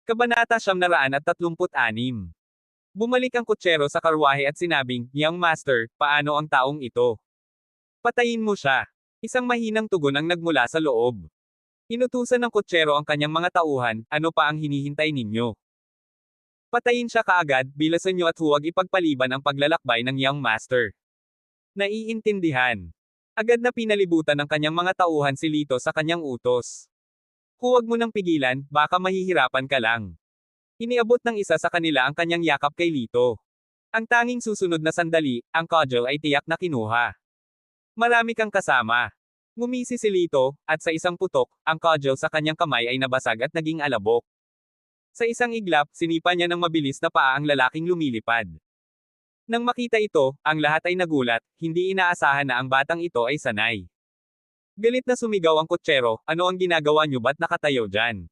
Kabanata 936. Bumalik ang kutsero sa karwahe at sinabing, "Young master, paano ang taong ito? Patayin mo siya." Isang mahinang tugon ang nagmula sa loob. Inutusan ng kutsero ang kanyang mga tauhan, "Ano pa ang hinihintay ninyo? Patayin siya kaagad, bilasan niyo at huwag ipagpaliban ang paglalakbay ng young master." Naiintindihan. Agad na pinalibutan ng kanyang mga tauhan si Lito sa kanyang utos. "Huwag mo nang pigilan, baka mahihirapan ka lang." Iniabot ng isa sa kanila ang kanyang yakap kay Lito. Ang tanging susunod na sandali, ang cudgel ay tiyak na kinuha. "Marami kang kasama." Ngumisi si Lito, at sa isang putok, ang cudgel sa kanyang kamay ay nabasag at naging alabok. Sa isang iglap, sinipa niya ng mabilis na paa ang lalaking lumilipad. Nang makita ito, ang lahat ay nagulat, hindi inaasahan na ang batang ito ay sanay. Galit na sumigaw ang kutsero, "Ano ang ginagawa niyo, ba't nakatayo dyan?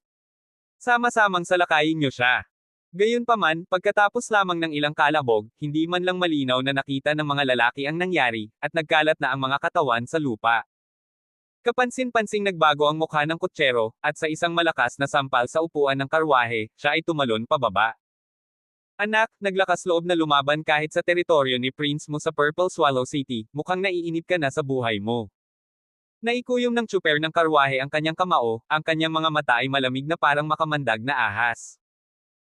Sama-samang salakayin niyo siya." Gayunpaman, pagkatapos lamang ng ilang kalabog, hindi man lang malinaw na nakita ng mga lalaki ang nangyari, at nagkalat na ang mga katawan sa lupa. Kapansin-pansing nagbago ang mukha ng kutsero, at sa isang malakas na sampal sa upuan ng karwahe, siya ay tumalon pababa. "Anak, naglakas loob na lumaban kahit sa teritoryo ni Prince mo sa Purple Swallow City, mukhang naiinip ka na sa buhay mo." Naikuyom ng tsuper ng karwahe ang kanyang kamao, ang kanyang mga mata ay malamig na parang makamandag na ahas.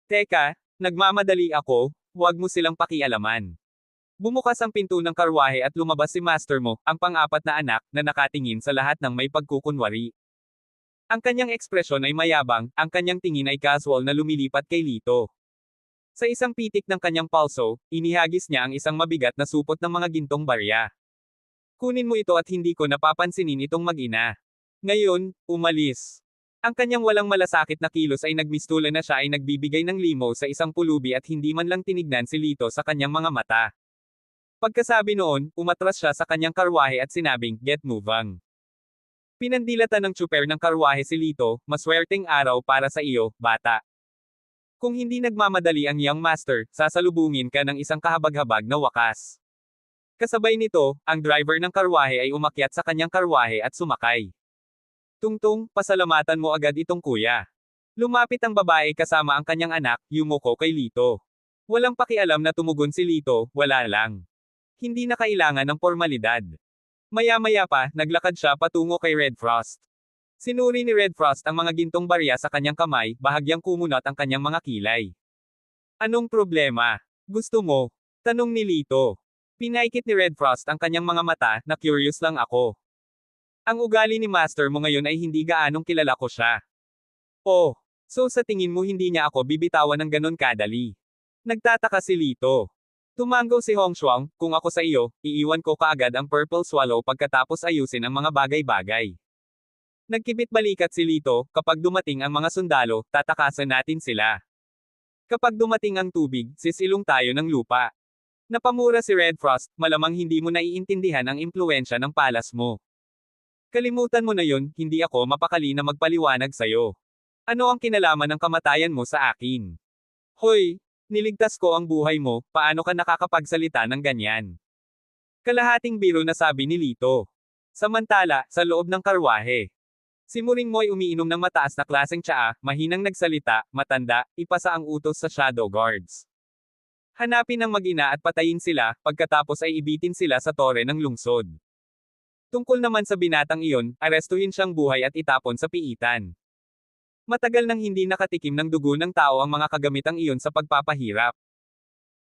"Teka, nagmamadali ako, huwag mo silang pakialaman." Bumukas ang pinto ng karwahe at lumabas si master mo, ang pang-apat na anak, na nakatingin sa lahat ng may pagkukunwari. Ang kanyang ekspresyon ay mayabang, ang kanyang tingin ay casual na lumilipat kay Lito. Sa isang pitik ng kanyang pulso, inihagis niya ang isang mabigat na supot ng mga gintong barya. "Kunin mo ito at hindi ko napapansinin itong mag-ina. Ngayon, umalis." Ang kanyang walang malasakit na kilos ay nagmistula na siya ay nagbibigay ng limo sa isang pulubi at hindi man lang tinignan si Lito sa kanyang mga mata. Pagkasabi noon, umatras siya sa kanyang karwahe at sinabing, "Get moving." Pinandilatan ng tsuper ng karwahe si Lito, "Maswerteng araw para sa iyo, bata. Kung hindi nagmamadali ang young master, sasalubungin ka ng isang kahabag-habag na wakas." Kasabay nito, ang driver ng karwahe ay umakyat sa kanyang karwahe at sumakay. "Tungtung, pasalamatan mo agad itong kuya." Lumapit ang babae kasama ang kanyang anak, yumuko kay Lito. Walang pakialam na tumugon si Lito, "Wala lang. Hindi na kailangan ng formalidad." Maya-maya pa, naglakad siya patungo kay Red Frost. Sinuri ni Red Frost ang mga gintong barya sa kanyang kamay, bahagyang kumunat ang kanyang mga kilay. "Anong problema? Gusto mo?" tanong ni Lito. Pinaikit ni Red Frost ang kanyang mga mata, "Na curious lang ako. Ang ugali ni master mo ngayon ay hindi gaanong kilala ko siya." "Oh, so sa tingin mo hindi niya ako bibitawan ng ganon kadali?" Nagtataka si Lito. Tumango si Hongshuang, "Kung ako sa iyo, iiwan ko kaagad ang Purple Swallow pagkatapos ayusin ang mga bagay-bagay." Nagkibit balikat si Lito, "Kapag dumating ang mga sundalo, tatakasan natin sila. Kapag dumating ang tubig, sisilong tayo ng lupa." Napamura si Red Frost, "Malamang hindi mo naiintindihan ang impluwensya ng palas mo. Kalimutan mo na yun, hindi ako mapakali na magpaliwanag sa'yo. Ano ang kinalaman ng kamatayan mo sa akin? Hoy, niligtas ko ang buhay mo, paano ka nakakapagsalita ng ganyan?" Kalahating biro na sabi ni Lito. Samantala, sa loob ng karwahe. Si Muring Moy umiinom ng mataas na klaseng tsaa, mahinang nagsalita, matanda, ipasa ang utos sa Shadow Guards. Hanapin ang mag-ina at patayin sila, pagkatapos ay ibitin sila sa tore ng lungsod. Tungkol naman sa binatang iyon, arestuhin siyang buhay at itapon sa piitan. Matagal nang hindi nakatikim ng dugo ng tao ang mga kagamitang iyon sa pagpapahirap.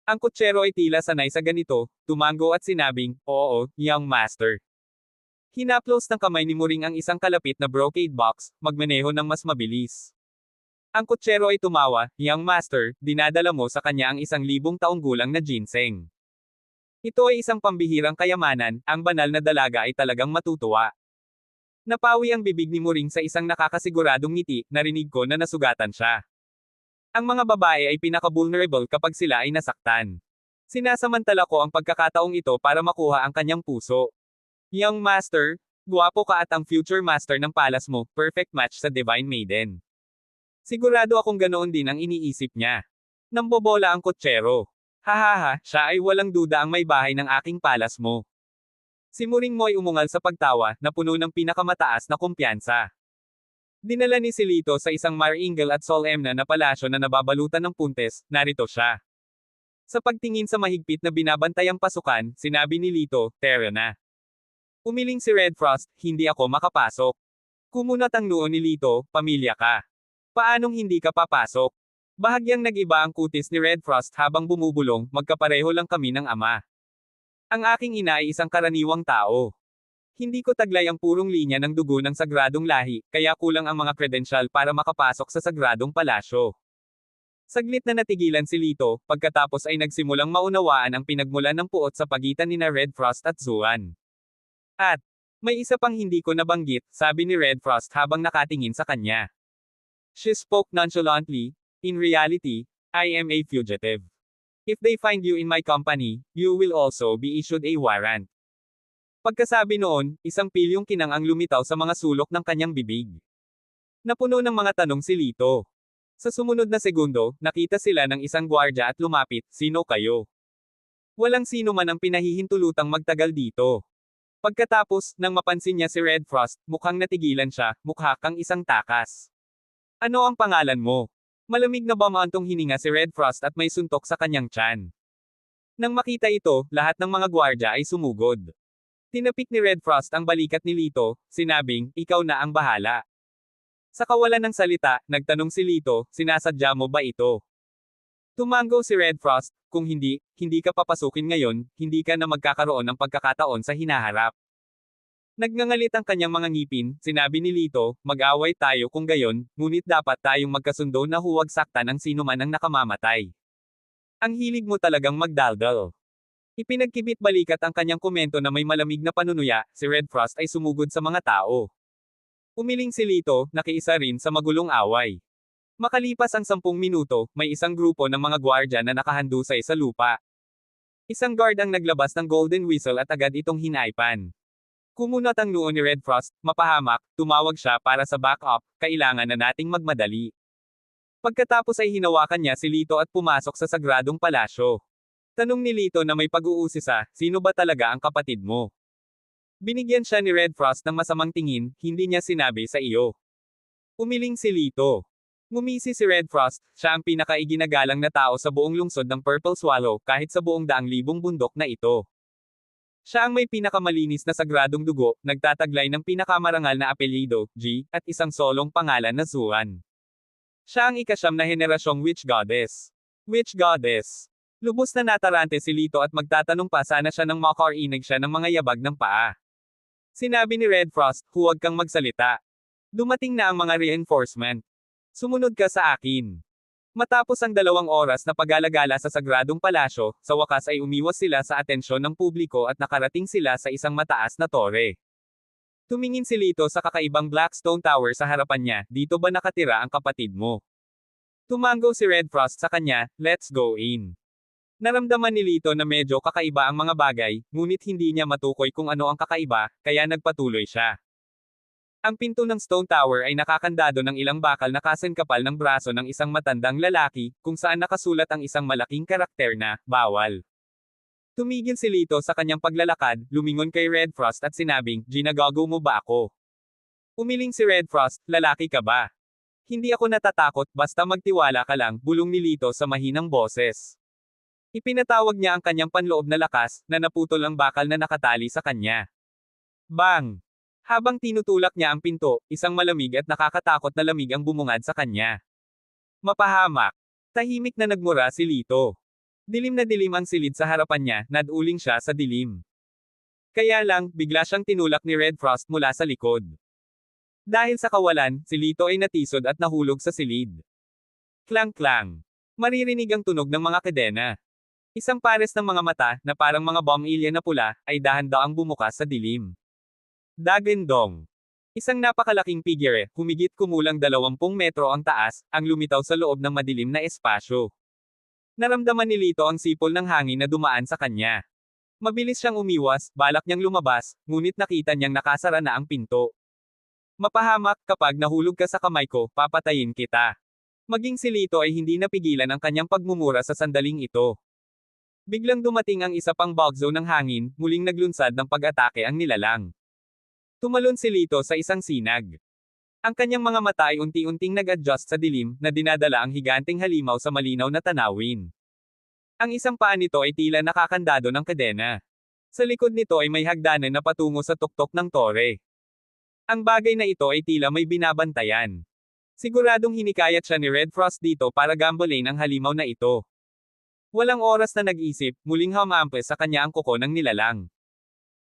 Ang kutsero ay tila sanay sa ganito, tumango at sinabing, "Oo, young master." Hinaplos ng kamay ni Muring ang isang kalapit na brocade box, magmaneho ng mas mabilis. Ang kutsero ay tumawa, "Young master, dinadala mo sa kanya ang 1,000 taong gulang na ginseng. Ito ay isang pambihirang kayamanan, ang banal na dalaga ay talagang matutuwa." Napawi ang bibig ni Muring sa isang nakakasiguradong ngiti, "Narinig ko na nasugatan siya. Ang mga babae ay pinaka-vulnerable kapag sila ay nasaktan. Sinasamantala ko ang pagkakataong ito para makuha ang kanyang puso. Young master, guwapo ka at ang future master ng palas mo, perfect match sa Divine Maiden." Sigurado akong ganoon din ang iniisip niya. Nambobola ang kutsero. "Hahaha, siya ay walang duda ang may bahay ng aking palas mo." Si Muring Moy umungal sa pagtawa, na puno ng pinakamataas na kumpiyansa. Dinala ni Silito sa isang maringal at solemna na palasyo na nababalutan ng puntes, narito siya. Sa pagtingin sa mahigpit na binabantayang pasukan, sinabi ni Lito, "Tara na." Umiling si Red Frost, "Hindi ako makapasok." Kumunat ang noo ni Lito, "Pamilya ka. Paanong hindi ka papasok?" Bahagyang nag-iba ang kutis ni Red Frost habang bumubulong, "Magkapareho lang kami ng ama. Ang aking ina ay isang karaniwang tao. Hindi ko taglay ang purong linya ng dugo ng sagradong lahi, kaya kulang ang mga kredensyal para makapasok sa sagradong palasyo." Saglit na natigilan si Lito, pagkatapos ay nagsimulang maunawaan ang pinagmulan ng puot sa pagitan nina Red Frost at Zuan. At, may isa pang hindi ko nabanggit, sabi ni Red Frost habang nakatingin sa kanya. She spoke nonchalantly, "In reality, I am a fugitive. If they find you in my company, you will also be issued a warrant." Pagkasabi noon, isang pilyong kinang ang lumitaw sa mga sulok ng kanyang bibig. Napuno ng mga tanong si Lito. Sa sumunod na segundo, nakita sila ng isang gwardya at lumapit, "Sino kayo?" Walang sino man ang pinahihintulutang magtagal dito. Pagkatapos, nang mapansin niya si Red Frost, mukhang natigilan siya, mukha kang isang takas. "Ano ang pangalan mo?" Malamig na bumantong hininga si Red Frost at may suntok sa kanyang tiyan. Nang makita ito, lahat ng mga gwardya ay sumugod. Tinapik ni Red Frost ang balikat ni Lito, sinabing, "Ikaw na ang bahala." Sa kawalan ng salita, nagtanong si Lito, "Sinasadya mo ba ito?" Tumango si Red Frost, "Kung hindi, hindi ka papasukin ngayon, hindi ka na magkakaroon ng pagkakataon sa hinaharap." Nagngangalit ang kanyang mga ngipin, sinabi ni Lito, "Mag-away tayo kung gayon, ngunit dapat tayong magkasundo na huwag saktan ang sinuman ang nakamamatay. Ang hilig mo talagang magdaldal." Ipinagkibit balikat ang kanyang komento na may malamig na panunuya, si Red Frost ay sumugod sa mga tao. Umiling si Lito, nakiisa rin sa magulong away. Makalipas ang 10 minuto, may isang grupo ng mga gwardya na nakahandusay sa lupa. Isang guard ang naglabas ng golden whistle at agad itong hinaipan. Kumunat ang noo ni Red Frost, mapahamak, tumawag siya para sa backup, "Kailangan na nating magmadali." Pagkatapos ay hinawakan niya si Lito at pumasok sa sagradong palasyo. Tanong ni Lito na may pag-uusisa, "Sino ba talaga ang kapatid mo?" Binigyan siya ni Red Frost ng masamang tingin, "Hindi niya sinabi sa iyo." Umiling si Lito. Ngumisi si Red Frost, siya ang pinakaiginagalang na tao sa buong lungsod ng Purple Swallow, kahit sa buong daang libong bundok na ito. Siya ang may pinakamalinis na sagradong dugo, nagtataglay ng pinakamarangal na apelyido, G, at isang solong pangalan na Zuan. Siya ang ika-9 na henerasyong Witch Goddess. Witch Goddess. Lubos na natarante si Lito at magtatanong pa sana siya nang makarinig siya ng mga yabag ng paa. Sinabi ni Red Frost, "Huwag kang magsalita. Dumating na ang mga reinforcement. Sumunod ka sa akin." Matapos ang 2 oras na pag-alagala sa sagradong palasyo, sa wakas ay umiwas sila sa atensyon ng publiko at nakarating sila sa isang mataas na tore. Tumingin si Lito sa kakaibang Blackstone Tower sa harapan niya, "Dito ba nakatira ang kapatid mo?" Tumango si Red Frost sa kanya, "Let's go in." Naramdaman ni Lito na medyo kakaiba ang mga bagay, ngunit hindi niya matukoy kung ano ang kakaiba, kaya nagpatuloy siya. Ang pinto ng Stone Tower ay nakakandado ng ilang bakal na kasangkapal ng braso ng isang matandang lalaki, kung saan nakasulat ang isang malaking karakter na, "Bawal." Tumigil si Lito sa kanyang paglalakad, lumingon kay Red Frost at sinabing, "Ginagago mo ba ako?" Umiling si Red Frost, "Lalaki ka ba? Hindi ako natatakot, basta magtiwala ka lang," bulong ni Lito sa mahinang boses. Ipinatawag niya ang kanyang panloob na lakas, na naputol ang bakal na nakatali sa kanya. Bang! Habang tinutulak niya ang pinto, isang malamig at nakakatakot na lamig ang bumungad sa kanya. Mapahamak. Tahimik na nagmura si Lito. Dilim na dilim ang silid sa harapan niya, naduling siya sa dilim. Kaya lang, bigla siyang tinulak ni Red Frost mula sa likod. Dahil sa kawalan, si Lito ay natisod at nahulog sa silid. Klang-klang. Maririnig ang tunog ng mga kadena. Isang pares ng mga mata, na parang mga bomb-alien na pula, ay dahan-daang bumukas sa dilim. Dagendong. Isang napakalaking figure, humigit kumulang 20 metro ang taas, ang lumitaw sa loob ng madilim na espasyo. Naramdaman ni Lito ang sipol ng hangin na dumaan sa kanya. Mabilis siyang umiwas, balak niyang lumabas, ngunit nakita niyang nakasara na ang pinto. Mapahamak, kapag nahulog ka sa kamay ko, papatayin kita. Maging si Lito ay hindi napigilan ang kanyang pagmumura sa sandaling ito. Biglang dumating ang isa pang bagzo ng hangin, muling naglunsad ng pag-atake ang nilalang. Tumalon si Lito sa isang sinag. Ang kanyang mga mata ay unti-unting nag-adjust sa dilim, na dinadala ang higanteng halimaw sa malinaw na tanawin. Ang isang paa nito ay tila nakakandado ng kadena. Sa likod nito ay may hagdanan na patungo sa tuktok ng tore. Ang bagay na ito ay tila may binabantayan. Siguradong hinikayat siya ni Red Frost dito para gambolain ang halimaw na ito. Walang oras na nag-isip, muling humampas sa kanya ang kuko ng nilalang.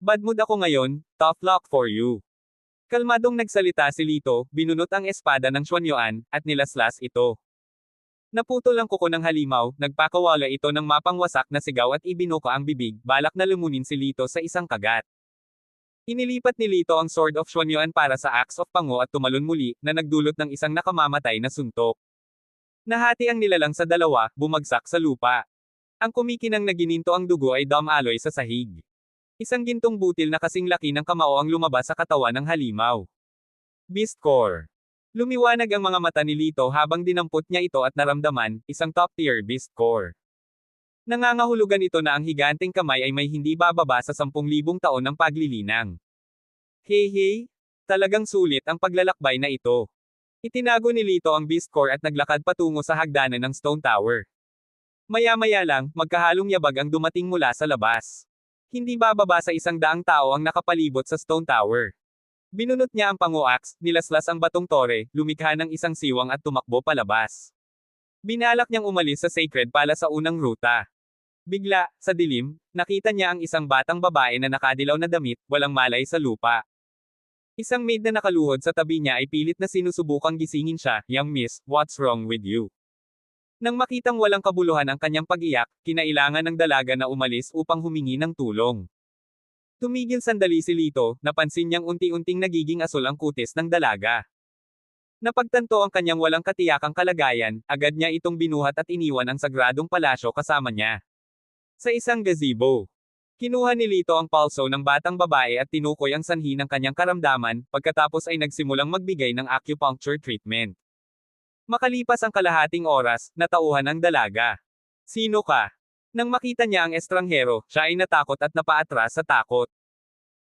Bad mood ako ngayon, tough luck for you. Kalmadong nagsalita si Lito, binunot ang espada ng Xuanyuan, at nilaslas ito. Naputol ang kuko ng halimaw, nagpakawala ito ng mapangwasak na sigaw at ibinuka ang bibig, balak na lumunin si Lito sa isang kagat. Inilipat ni Lito ang Sword of Xuanyuan para sa Axe of Pango at tumalon muli, na nagdulot ng isang nakamamatay na suntok. Nahati ang nilalang sa dalawa, bumagsak sa lupa. Ang kumikinang na gininto ang dugo ay dumaloy sa sahig. Isang gintong butil na kasing laki ng kamao ang lumabas sa katawan ng halimaw. Beast Core. Lumiwanag ang mga mata ni Lito habang dinampot niya ito at naramdaman, isang top-tier Beast Core. Nangangahulugan ito na ang higanteng kamay ay may hindi bababa sa 10,000 taon ng paglilinang. Hey, talagang sulit ang paglalakbay na ito. Itinago ni Lito ang Beast Core at naglakad patungo sa hagdanan ng Stone Tower. Maya-maya lang, magkahalong yabag ang dumating mula sa labas. Hindi bababa sa 100 tao ang nakapalibot sa Stone Tower. Binunot niya ang pango-axe, nilaslas ang batong tore, lumikha ng isang siwang at tumakbo palabas. Binalak niyang umalis sa Sacred Palace sa unang ruta. Bigla, sa dilim, nakita niya ang isang batang babae na nakadilaw na damit, walang malay sa lupa. Isang maid na nakaluhod sa tabi niya ay pilit na sinusubukang gisingin siya, "Young miss, what's wrong with you?" Nang makitang walang kabuluhan ang kanyang pag-iyak, kinailangan ng dalaga na umalis upang humingi ng tulong. Tumigil sandali si Lito, napansin niyang unti-unting nagiging asul ang kutis ng dalaga. Napagtanto ang kanyang walang katiyakang kalagayan, agad niya itong binuhat at iniwan ang sagradong palasyo kasama niya. Sa isang gazebo. Kinuha ni Lito ang pulso ng batang babae at tinukoy ang sanhi ng kanyang karamdaman, pagkatapos ay nagsimulang magbigay ng acupuncture treatment. Makalipas ang kalahating oras, natauhan ang dalaga. "Sino ka?" Nang makita niya ang estranghero, siya ay natakot at napaatras sa takot.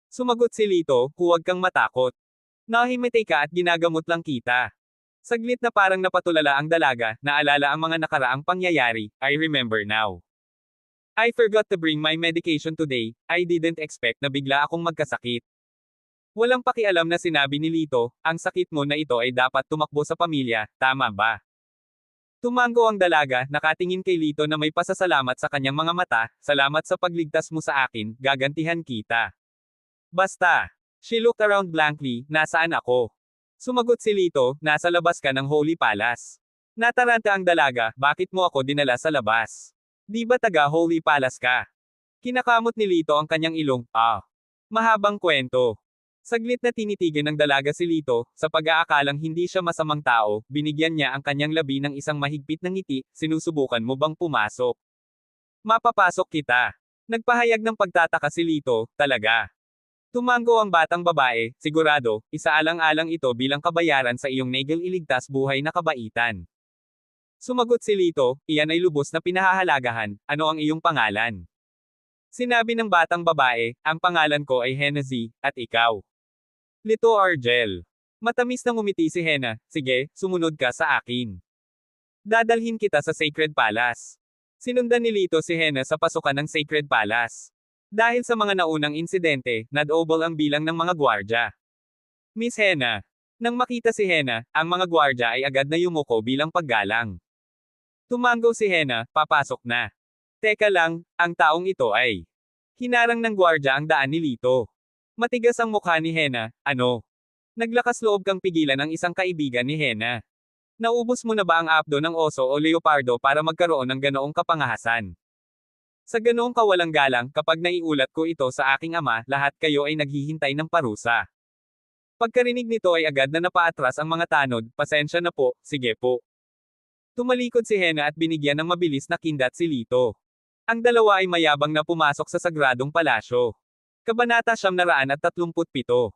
Sumagot si Lito, "Huwag kang matakot. Nahimatay ka at ginagamot lang kita." Saglit na parang napatulala ang dalaga, naalala ang mga nakaraang pangyayari, "I remember now. I forgot to bring my medication today, I didn't expect na bigla akong magkasakit." Walang pakialam na sinabi ni Lito, "Ang sakit mo na ito ay dapat tumakbo sa pamilya, tama ba?" Tumango ang dalaga, nakatingin kay Lito na may pasasalamat sa kanyang mga mata, "Salamat sa pagligtas mo sa akin, gagantihan kita." "Basta." She looked around blankly, "Nasaan ako?" Sumagot si Lito, "Nasa labas ka ng Holy Palace." Nataranta ang dalaga, "Bakit mo ako dinala sa labas? Di ba taga Holy Palace ka?" Kinakamot ni Lito ang kanyang ilong, Mahabang kwento." Saglit na tinitigan ng dalaga si Lito, sa pag-aakalang hindi siya masamang tao, binigyan niya ang kanyang labi ng isang mahigpit na ngiti, "Sinusubukan mo bang pumasok?" "Mapapasok kita." Nagpahayag ng pagtataka si Lito, "Talaga?" Tumango ang batang babae, "Sigurado, isaalang-alang ito bilang kabayaran sa iyong nagel iligtas buhay na kabaitan." Sumagot si Lito, "Iyan ay lubos na pinahahalagahan, ano ang iyong pangalan?" Sinabi ng batang babae, "Ang pangalan ko ay Hennessy, at ikaw?" "Lito Argel." Matamis na ngumiti si Hena, "Sige, sumunod ka sa akin. Dadalhin kita sa Sacred Palace." Sinundan ni Lito si Hena sa pasukan ng Sacred Palace. Dahil sa mga naunang insidente, nadouble ang bilang ng mga gwardya. "Miss Hena." Nang makita si Hena, ang mga gwardya ay agad na yumuko bilang paggalang. Tumango si Hena, "Papasok na." "Teka lang, ang taong ito ay..." Hinarang ng gwardya ang daan ni Lito. Matigas ang mukha ni Hena, "Ano? Naglakas loob kang pigilan ang isang kaibigan ni Hena. Naubos mo na ba ang apdo ng oso o leopardo para magkaroon ng ganoong kapangahasan? Sa ganoong kawalang galang, kapag naiulat ko ito sa aking ama, lahat kayo ay naghihintay ng parusa." Pagkarinig nito ay agad na napaatras ang mga tanod, "Pasensya na po, sige po." Tumalikod si Hena at binigyan ng mabilis na kindat si Lito. Ang dalawa ay mayabang na pumasok sa sagradong palasyo. Kabanata 937.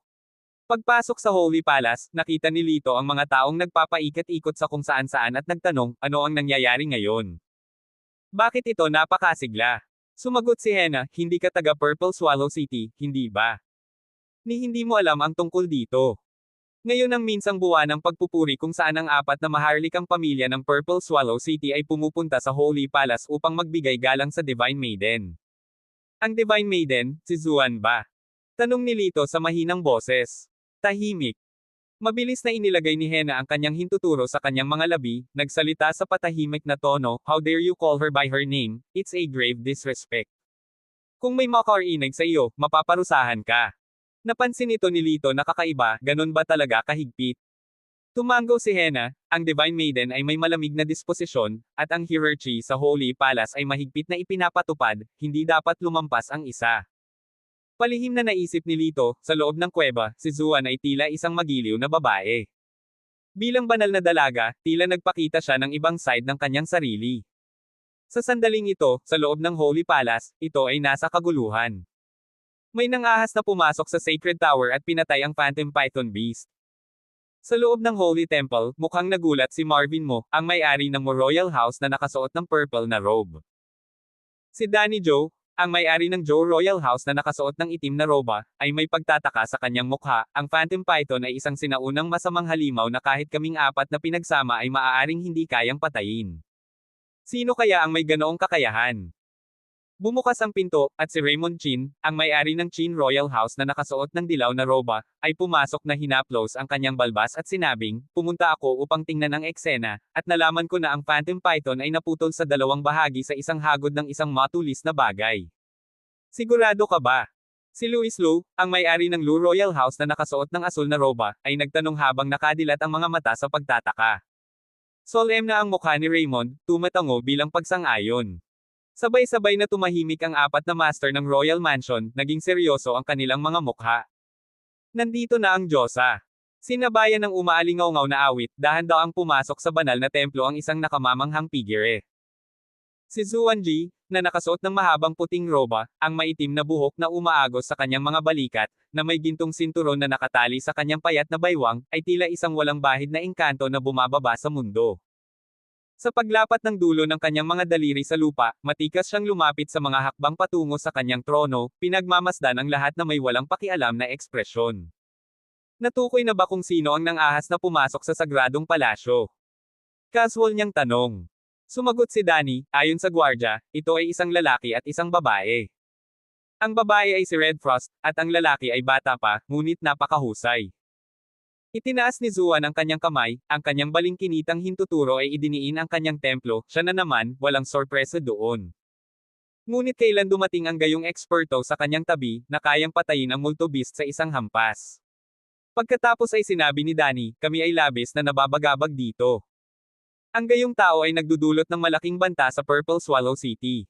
Pagpasok sa Holy Palace, nakita ni Lito ang mga taong nagpapaikat-ikot sa kung saan-saan at nagtanong, "Ano ang nangyayari ngayon? Bakit ito napakasigla?" Sumagot si Hena, "Hindi ka taga Purple Swallow City, hindi ba? Ni hindi mo alam ang tungkol dito." Ngayon ang minsang buwan ng pagpupuri kung saan ang apat na maharlikang pamilya ng Purple Swallow City ay pumupunta sa Holy Palace upang magbigay galang sa Divine Maiden. Ang Divine Maiden, si Zuan ba? Tanong ni Lito sa mahinang boses. Tahimik. Mabilis na inilagay ni Hena ang kanyang hintuturo sa kanyang mga labi, nagsalita sa patahimik na tono, "How dare you call her by her name, it's a grave disrespect. Kung may makarinig sa iyo, mapaparusahan ka." Napansin ito ni Lito na kakaiba, ganun ba talaga kahigpit? Tumango si Hena, ang Divine Maiden ay may malamig na disposisyon, at ang hierarchy sa Holy Palace ay mahigpit na ipinapatupad, hindi dapat lumampas ang isa. Palihim na naisip ni Lito, sa loob ng kuweba, si Zuan ay tila isang magiliw na babae. Bilang banal na dalaga, tila nagpakita siya ng ibang side ng kanyang sarili. Sa sandaling ito, sa loob ng Holy Palace, ito ay nasa kaguluhan. May nangahas na pumasok sa Sacred Tower at pinatay ang Phantom Python Beast. Sa loob ng Holy Temple, mukhang nagulat si Marvin Mo, ang may-ari ng Mo Royal House na nakasuot ng purple na robe. Si Danny Joe, ang may-ari ng Joe Royal House na nakasuot ng itim na roba, ay may pagtataka sa kanyang mukha. Ang Phantom Python ay isang sinaunang masamang halimaw na kahit kaming apat na pinagsama ay maaaring hindi kayang patayin. Sino kaya ang may ganoong kakayahan? Bumukas ang pinto, at si Raymond Chin, ang may-ari ng Chin Royal House na nakasuot ng dilaw na roba, ay pumasok na hinaplos ang kanyang balbas at sinabing, "Pumunta ako upang tingnan ang eksena, at nalaman ko na ang Phantom Python ay naputol sa dalawang bahagi sa isang hagod ng isang matulis na bagay. Sigurado ka ba?" Si Louis Lu, ang may-ari ng Lu Royal House na nakasuot ng asul na roba, ay nagtanong habang nakadilat ang mga mata sa pagtataka. Solemn na ang mukha ni Raymond, tumatango bilang pagsang-ayon. Sabay-sabay na tumahimik ang apat na master ng Royal Mansion, naging seryoso ang kanilang mga mukha. Nandito na ang Diyosa. Sinabayan ng umaalingaw-ngaw na awit, dahan-dahang pumasok sa banal na templo ang isang nakamamanghang figure. Si Zuan Ji, na nakasuot ng mahabang puting roba, ang maitim na buhok na umaagos sa kanyang mga balikat, na may gintong sinturon na nakatali sa kanyang payat na baywang, ay tila isang walang bahid na engkanto na bumababa sa mundo. Sa paglapat ng dulo ng kanyang mga daliri sa lupa, matikas siyang lumapit sa mga hakbang patungo sa kanyang trono, pinagmamasdan ang lahat na may walang pakialam na ekspresyon. Natukoy na ba kung sino ang nangahas na pumasok sa sagradong palasyo? Casual niyang tanong. Sumagot si Danny, ayon sa gwardya, ito ay isang lalaki at isang babae. Ang babae ay si Red Frost, at ang lalaki ay bata pa, ngunit napakahusay. Itinaas ni Zuan ang kanyang kamay, ang kanyang balingkinitang hintuturo ay idiniin ang kanyang templo, siya na naman, walang sorpresa doon. Ngunit kailan dumating ang gayong eksperto sa kanyang tabi, na kayang patayin ang multo beast sa isang hampas. Pagkatapos ay sinabi ni Danny, kami ay labis na nababagabag dito. Ang gayong tao ay nagdudulot ng malaking banta sa Purple Swallow City.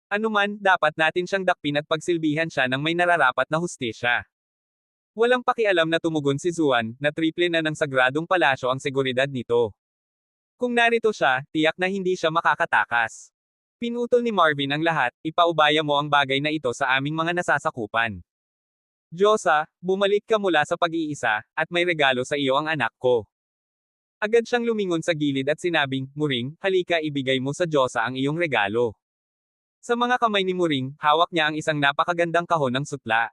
Anuman, dapat natin siyang dakpin at pagsilbihan siya ng may nararapat na hustisya. Walang pakialam na tumugon si Zuan, na triple na ng sagradong palasyo ang seguridad nito. Kung narito siya, tiyak na hindi siya makakatakas. Pinutol ni Marvin ang lahat, ipaubaya mo ang bagay na ito sa aming mga nasasakupan. Diyosa, bumalik ka mula sa pag-iisa, at may regalo sa iyo ang anak ko. Agad siyang lumingon sa gilid at sinabing, Muring, halika ibigay mo sa Diyosa ang iyong regalo. Sa mga kamay ni Muring, hawak niya ang isang napakagandang kahon ng sutla.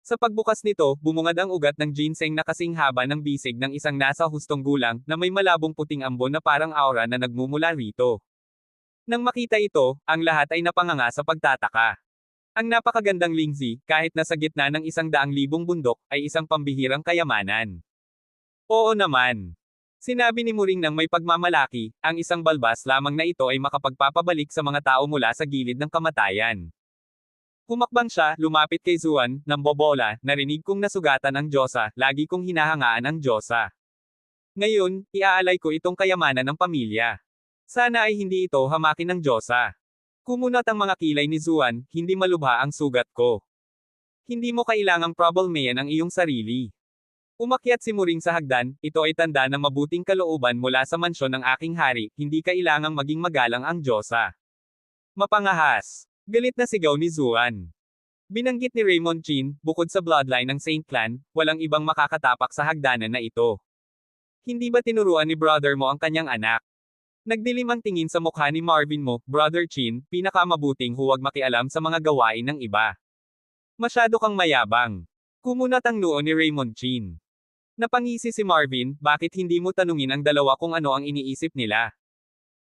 Sa pagbukas nito, bumungad ang ugat ng ginseng na kasing haba ng bisig ng isang nasa hustong gulang, na may malabong puting ambon na parang aura na nagmumula rito. Nang makita ito, ang lahat ay napanganga sa pagtataka. Ang napakagandang lingzi, kahit nasa gitna ng 100,000 bundok, ay isang pambihirang kayamanan. Oo naman. Sinabi ni Muring nang may pagmamalaki, ang isang balbas lamang na ito ay makapagpapabalik sa mga tao mula sa gilid ng kamatayan. Humakbang siya, lumapit kay Zuan, nambobola, narinig kong nasugatan ang Diyosa, lagi kong hinahangaan ang Diyosa. Ngayon, iaalay ko itong kayamanan ng pamilya. Sana ay hindi ito hamakin ng Diyosa. Kumunat ang mga kilay ni Zuan, hindi malubha ang sugat ko. Hindi mo kailangang problemayan ang iyong sarili. Umakyat si Muring sa hagdan, ito ay tanda ng mabuting kalooban mula sa mansyon ng aking hari, hindi kailangang maging magalang ang Diyosa. Mapangahas. Galit na sigaw ni Zuan. Binanggit ni Raymond Chin, bukod sa bloodline ng Saint Clan, walang ibang makakatapak sa hagdanan na ito. Hindi ba tinuruan ni brother mo ang kanyang anak? Nagdilim ang tingin sa mukha ni Marvin Mo, Brother Chin, pinakamabuting huwag makialam sa mga gawain ng iba. Masyado kang mayabang. Kumunat ang noo ni Raymond Chin. Napangisi si Marvin, bakit hindi mo tanungin ang dalawa kung ano ang iniisip nila?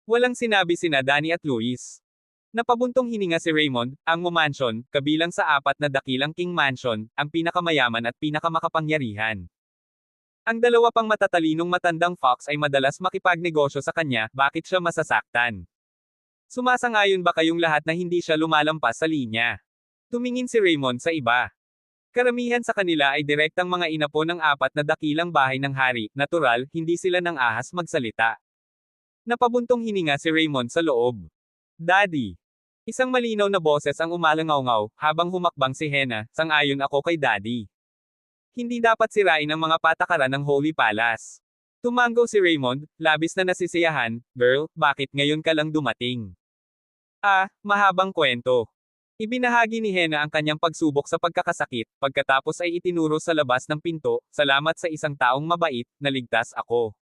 Walang sinabi sina Danny at Luis. Napabuntong hininga si Raymond, ang mansion, kabilang sa 4 na dakilang king mansion, ang pinakamayaman at pinakamakapangyarihan. Ang dalawa pang matatalinong matandang fox ay madalas makipagnegosyo sa kanya, bakit siya masasaktan? Sumasang-ayon ba kayong lahat na hindi siya lumalampas sa linya? Tumingin si Raymond sa iba. Karamihan sa kanila ay direktang mga inapo ng 4 na dakilang bahay ng hari, natural, hindi sila nang ahas magsalita. Napabuntong hininga si Raymond sa loob. Daddy. Isang malinaw na boses ang umalangaw-ngaw, habang humakbang si Hena, sang-ayon ako kay Daddy. Hindi dapat sirain ang mga patakaran ng Holy Palace. Tumango si Raymond, labis na nasisiyahan, girl, bakit ngayon ka lang dumating? Mahabang kwento. Ibinahagi ni Hena ang kanyang pagsubok sa pagkakasakit, pagkatapos ay itinuro sa labas ng pinto, salamat sa isang taong mabait, naligtas ako.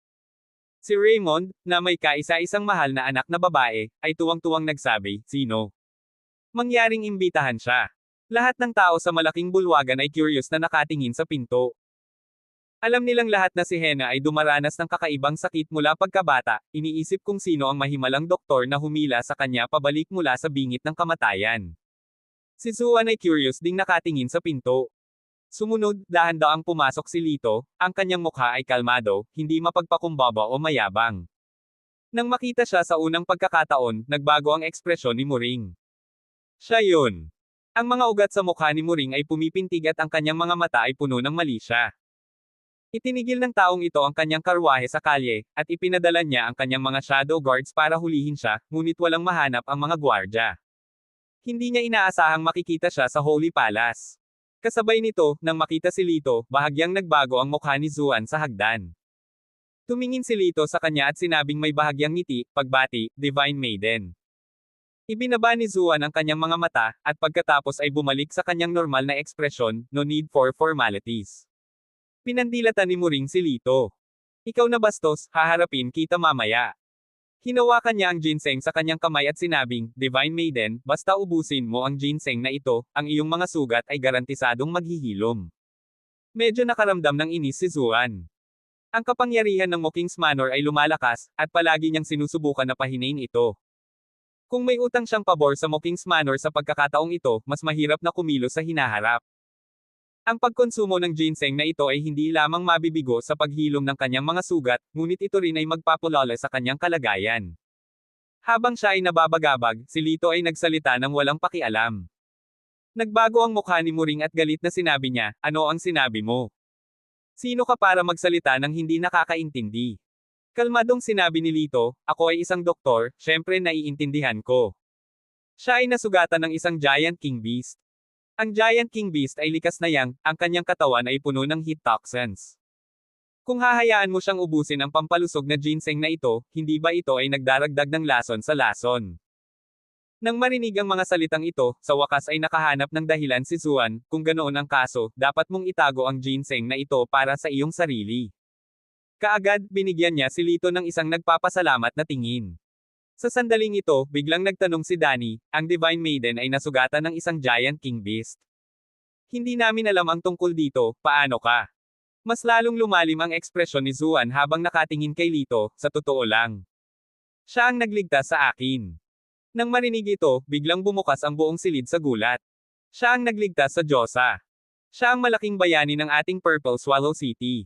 Si Raymond, na may kaisa-isang mahal na anak na babae, ay tuwang-tuwang nagsabi, sino? Mangyaring imbitahan siya. Lahat ng tao sa malaking bulwagan ay curious na nakatingin sa pinto. Alam nilang lahat na si Hena ay dumaranas ng kakaibang sakit mula pagkabata, iniisip kung sino ang mahimalang doktor na humila sa kanya pabalik mula sa bingit ng kamatayan. Si Zuan ay curious ding nakatingin sa pinto. Sumunod, dahan-daang pumasok si Lito, ang kanyang mukha ay kalmado, hindi mapagpakumbaba o mayabang. Nang makita siya sa unang pagkakataon, nagbago ang ekspresyon ni Muring. Siya yun. Ang mga ugat sa mukha ni Muring ay pumipintig at ang kanyang mga mata ay puno ng malisya. Itinigil ng taong ito ang kanyang karwahe sa kalye, at ipinadala niya ang kanyang mga shadow guards para hulihin siya, ngunit walang mahanap ang mga gwardya. Hindi niya inaasahang makikita siya sa Holy Palace. Kasabay nito, nang makita si Lito, bahagyang nagbago ang mukha ni Zuan sa hagdan. Tumingin si Lito sa kanya at sinabing may bahagyang ngiti, pagbati, Divine Maiden. Ibinaba ni Zuan ang kanyang mga mata, at pagkatapos ay bumalik sa kanyang normal na ekspresyon, no need for formalities. Pinandilatan ni Muring si Lito. Ikaw na bastos, haharapin kita mamaya. Hinawakan niya ang ginseng sa kanyang kamay at sinabing, Divine Maiden, basta ubusin mo ang ginseng na ito, ang iyong mga sugat ay garantisadong maghihilom. Medyo nakaramdam ng inis si Zuan. Ang kapangyarihan ng Moking's Manor ay lumalakas, at palagi niyang sinusubukan na pahinain ito. Kung may utang siyang pabor sa Moking's Manor sa pagkakataong ito, mas mahirap na kumilos sa hinaharap. Ang pagkonsumo ng ginseng na ito ay hindi lamang mabibigo sa paghilom ng kanyang mga sugat, ngunit ito rin ay magpapalala sa kanyang kalagayan. Habang siya ay nababagabag, si Lito ay nagsalita ng walang pakialam. Nagbago ang mukha ni Muring at galit na sinabi niya, ano ang sinabi mo? Sino ka para magsalita ng hindi nakakaintindi? Kalmadong sinabi ni Lito, ako ay isang doktor, syempre naiintindihan ko. Siya ay nasugatan ng isang giant king beast. Ang giant king beast ay likas na yang, ang kanyang katawan ay puno ng heat toxins. Kung hahayaan mo siyang ubusin ang pampalusog na ginseng na ito, hindi ba ito ay nagdaragdag ng lason sa lason? Nang marinig ang mga salitang ito, sa wakas ay nakahanap ng dahilan si Zuan, kung ganoon ang kaso, dapat mong itago ang ginseng na ito para sa iyong sarili. Kaagad, binigyan niya si Lito ng isang nagpapasalamat na tingin. Sa sandaling ito, biglang nagtanong si Danny, ang Divine Maiden ay nasugatan ng isang giant king beast. Hindi namin alam ang tungkol dito, paano ka? Mas lalong lumalim ang ekspresyon ni Zuan habang nakatingin kay Lito, sa totoo lang. Siya ang nagligtas sa akin. Nang marinig ito, biglang bumukas ang buong silid sa gulat. Siya ang nagligtas sa Diyosa. Siya ang malaking bayani ng ating Purple Swallow City.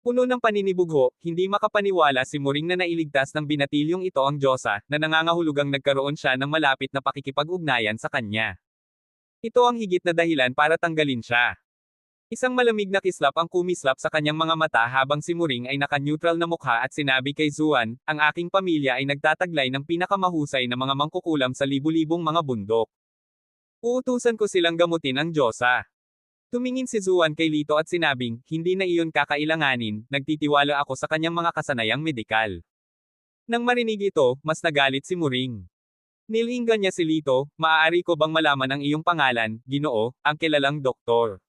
Puno ng paninibugho, hindi makapaniwala si Muring na nailigtas ng binatilyong ito ang Diyosa, na nangangahulugang nagkaroon siya ng malapit na pakikipag-ugnayan sa kanya. Ito ang higit na dahilan para tanggalin siya. Isang malamig na kislap ang kumislap sa kanyang mga mata habang si Muring ay naka-neutral na mukha at sinabi kay Zuan, ang aking pamilya ay nagtataglay ng pinakamahusay na mga mangkukulam sa libu-libong mga bundok. Uutusan ko silang gamutin ang Diyosa. Tumingin si Zuan kay Lito at sinabing, hindi na iyon kakailanganin, nagtitiwala ako sa kanyang mga kasanayang medikal. Nang marinig ito, mas nagalit si Muring. Nilinggan niya si Lito, maaari ko bang malaman ang iyong pangalan, Ginoo, ang kilalang doktor?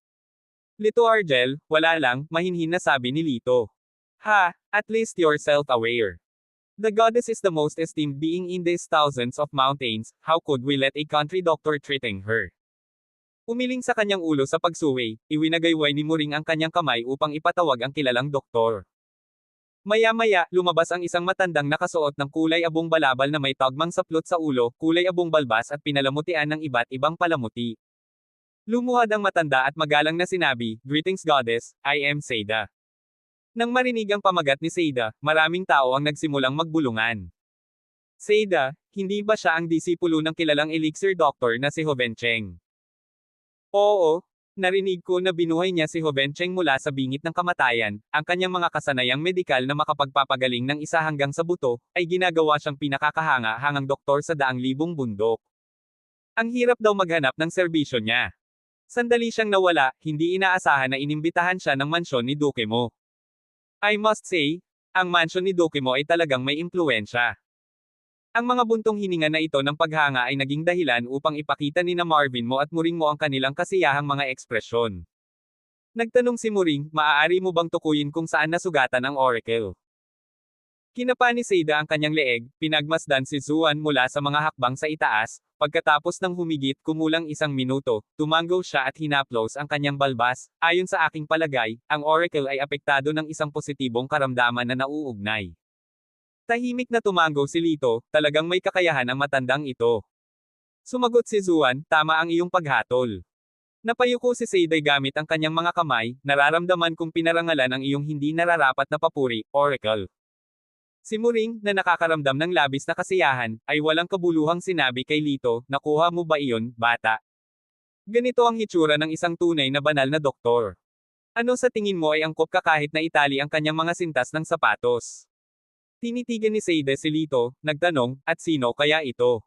Lito Argel, wala lang, mahinhin na sabi ni Lito. At least you're self-aware. The goddess is the most esteemed being in these thousands of mountains, how could we let a country doctor treating her? Umiling sa kanyang ulo sa pagsuway, iwinagayway ni Muring ang kanyang kamay upang ipatawag ang kilalang doktor. Maya-maya, lumabas ang isang matandang nakasuot ng kulay abong balabal na may tagmang saplot sa ulo, kulay abong balbas at pinalamutian ng iba't ibang palamuti. Lumuhad ang matanda at magalang na sinabi, "Greetings goddess, I am Seda." Nang marinig ang pamagat ni Seda, maraming tao ang nagsimulang magbulungan. Seda, hindi ba siya ang disipulo ng kilalang elixir doctor na si Hovencheng? Oo, narinig ko na binuhay niya si Hovencheng mula sa bingit ng kamatayan, ang kanyang mga kasanayang medikal na makapagpapagaling ng isa hanggang sa buto, ay ginagawa siyang pinakakahanga-hangang doktor sa daang-libong bundok. Ang hirap daw maghanap ng serbisyo niya. Sandali siyang nawala, hindi inaasahan na inimbitahan siya ng mansyon ni Duke mo. I must say, ang mansyon ni Duke mo ay talagang may impluwensya. Ang mga buntong hininga na ito ng paghanga ay naging dahilan upang ipakita ni na Marvin mo at Muring mo ang kanilang kasiyahang mga ekspresyon. Nagtanong si Muring, maaari mo bang tukuyin kung saan nasugatan ang oracle? Kinapa ni Seda ang kanyang leeg, pinagmasdan si Zuan mula sa mga hakbang sa itaas, pagkatapos ng humigit kumulang 1 minuto, tumanggo siya at hinaplos ang kanyang balbas. Ayon sa aking palagay, ang oracle ay apektado ng isang positibong karamdaman na nauugnay. Tahimik na tumanggo si Lito, talagang may kakayahan ang matandang ito. Sumagot si Zuan, tama ang iyong paghatol. Napayuko si Seda gamit ang kanyang mga kamay, nararamdaman kong pinarangalan ang iyong hindi nararapat na papuri, oracle. Si Muring, na nakakaramdam ng labis na kasiyahan, ay walang kabuluhang sinabi kay Lito, nakuha mo ba iyon, bata? Ganito ang hitsura ng isang tunay na banal na doktor. Ano sa tingin mo ay angkop ka kahit na itali ang kanyang mga sintas ng sapatos? Tinitigan ni Seda si Lito, nagtanong, at sino kaya ito?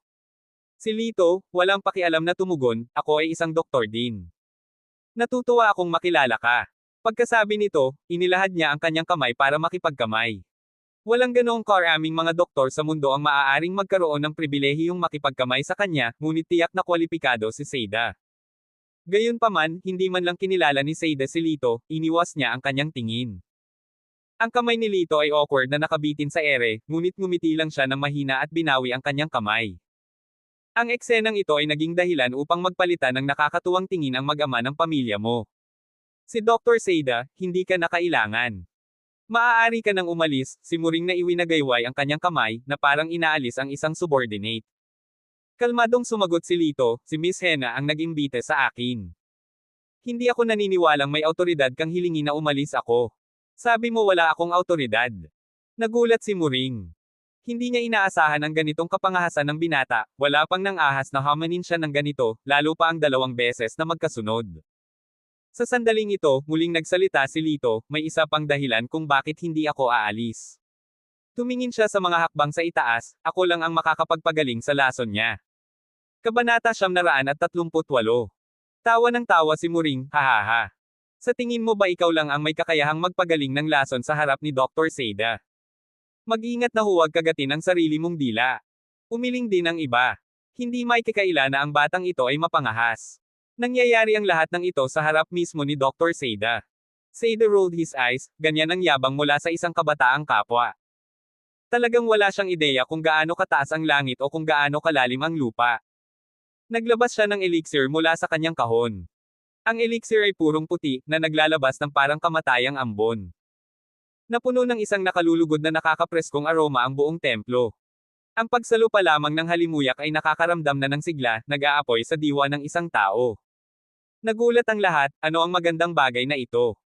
Si Lito, walang pakialam na tumugon, ako ay isang doktor din. Natutuwa akong makilala ka. Pagkasabi nito, inilahad niya ang kanyang kamay para makipagkamay. Walang ganoong karaming mga doktor sa mundo ang maaaring magkaroon ng pribilehiyong makipagkamay sa kanya, ngunit tiyak na kwalipikado si Seda. Gayunpaman, hindi man lang kinilala ni Seda si Lito, iniwas niya ang kanyang tingin. Ang kamay ni Lito ay awkward na nakabitin sa ere, ngunit ngumiti lang siya ng mahina at binawi ang kanyang kamay. Ang eksenang ito ay naging dahilan upang magpalitan ng nakakatuwang tingin ang mag-ama ng pamilya mo. Si Dr. Seda, hindi ka na kailangan. Maaari ka nang umalis, si Muring na iwinagayway ang kanyang kamay, na parang inaalis ang isang subordinate. Kalmadong sumagot si Lito, si Miss Hena ang nag-imbite sa akin. Hindi ako naniniwalang may autoridad kang hilingin na umalis ako. Sabi mo wala akong autoridad. Nagulat si Muring. Hindi niya inaasahan ang ganitong kapangahasan ng binata, wala pang nang ahas na hamanin siya ng ganito, lalo pa ang 2 beses na magkasunod. Sa sandaling ito, muling nagsalita si Lito, may isa pang dahilan kung bakit hindi ako aalis. Tumingin siya sa mga hakbang sa itaas, ako lang ang makakapagpagaling sa lason niya. Kabanata 938. Tawa ng tawa si Muring, hahaha. Sa tingin mo ba ikaw lang ang may kakayahang magpagaling ng lason sa harap ni Dr. Seda? Mag-ingat na huwag kagatin ang sarili mong dila. Umiling din ang iba. Hindi may kakaila na ang batang ito ay mapangahas. Nangyayari ang lahat ng ito sa harap mismo ni Dr. Seda. Seda rolled his eyes, ganyan ang yabang mula sa isang kabataang kapwa. Talagang wala siyang ideya kung gaano kataas ang langit o kung gaano kalalim ang lupa. Naglabas siya ng elixir mula sa kanyang kahon. Ang elixir ay purong puti, na naglalabas ng parang kamatayang ambon. Napuno ng isang nakalulugod na nakakapreskong aroma ang buong templo. Ang pagsalo pa lamang ng halimuyak ay nakakaramdam na ng sigla, nag-aapoy sa diwa ng isang tao. Nagulat ang lahat, ano ang magandang bagay na ito?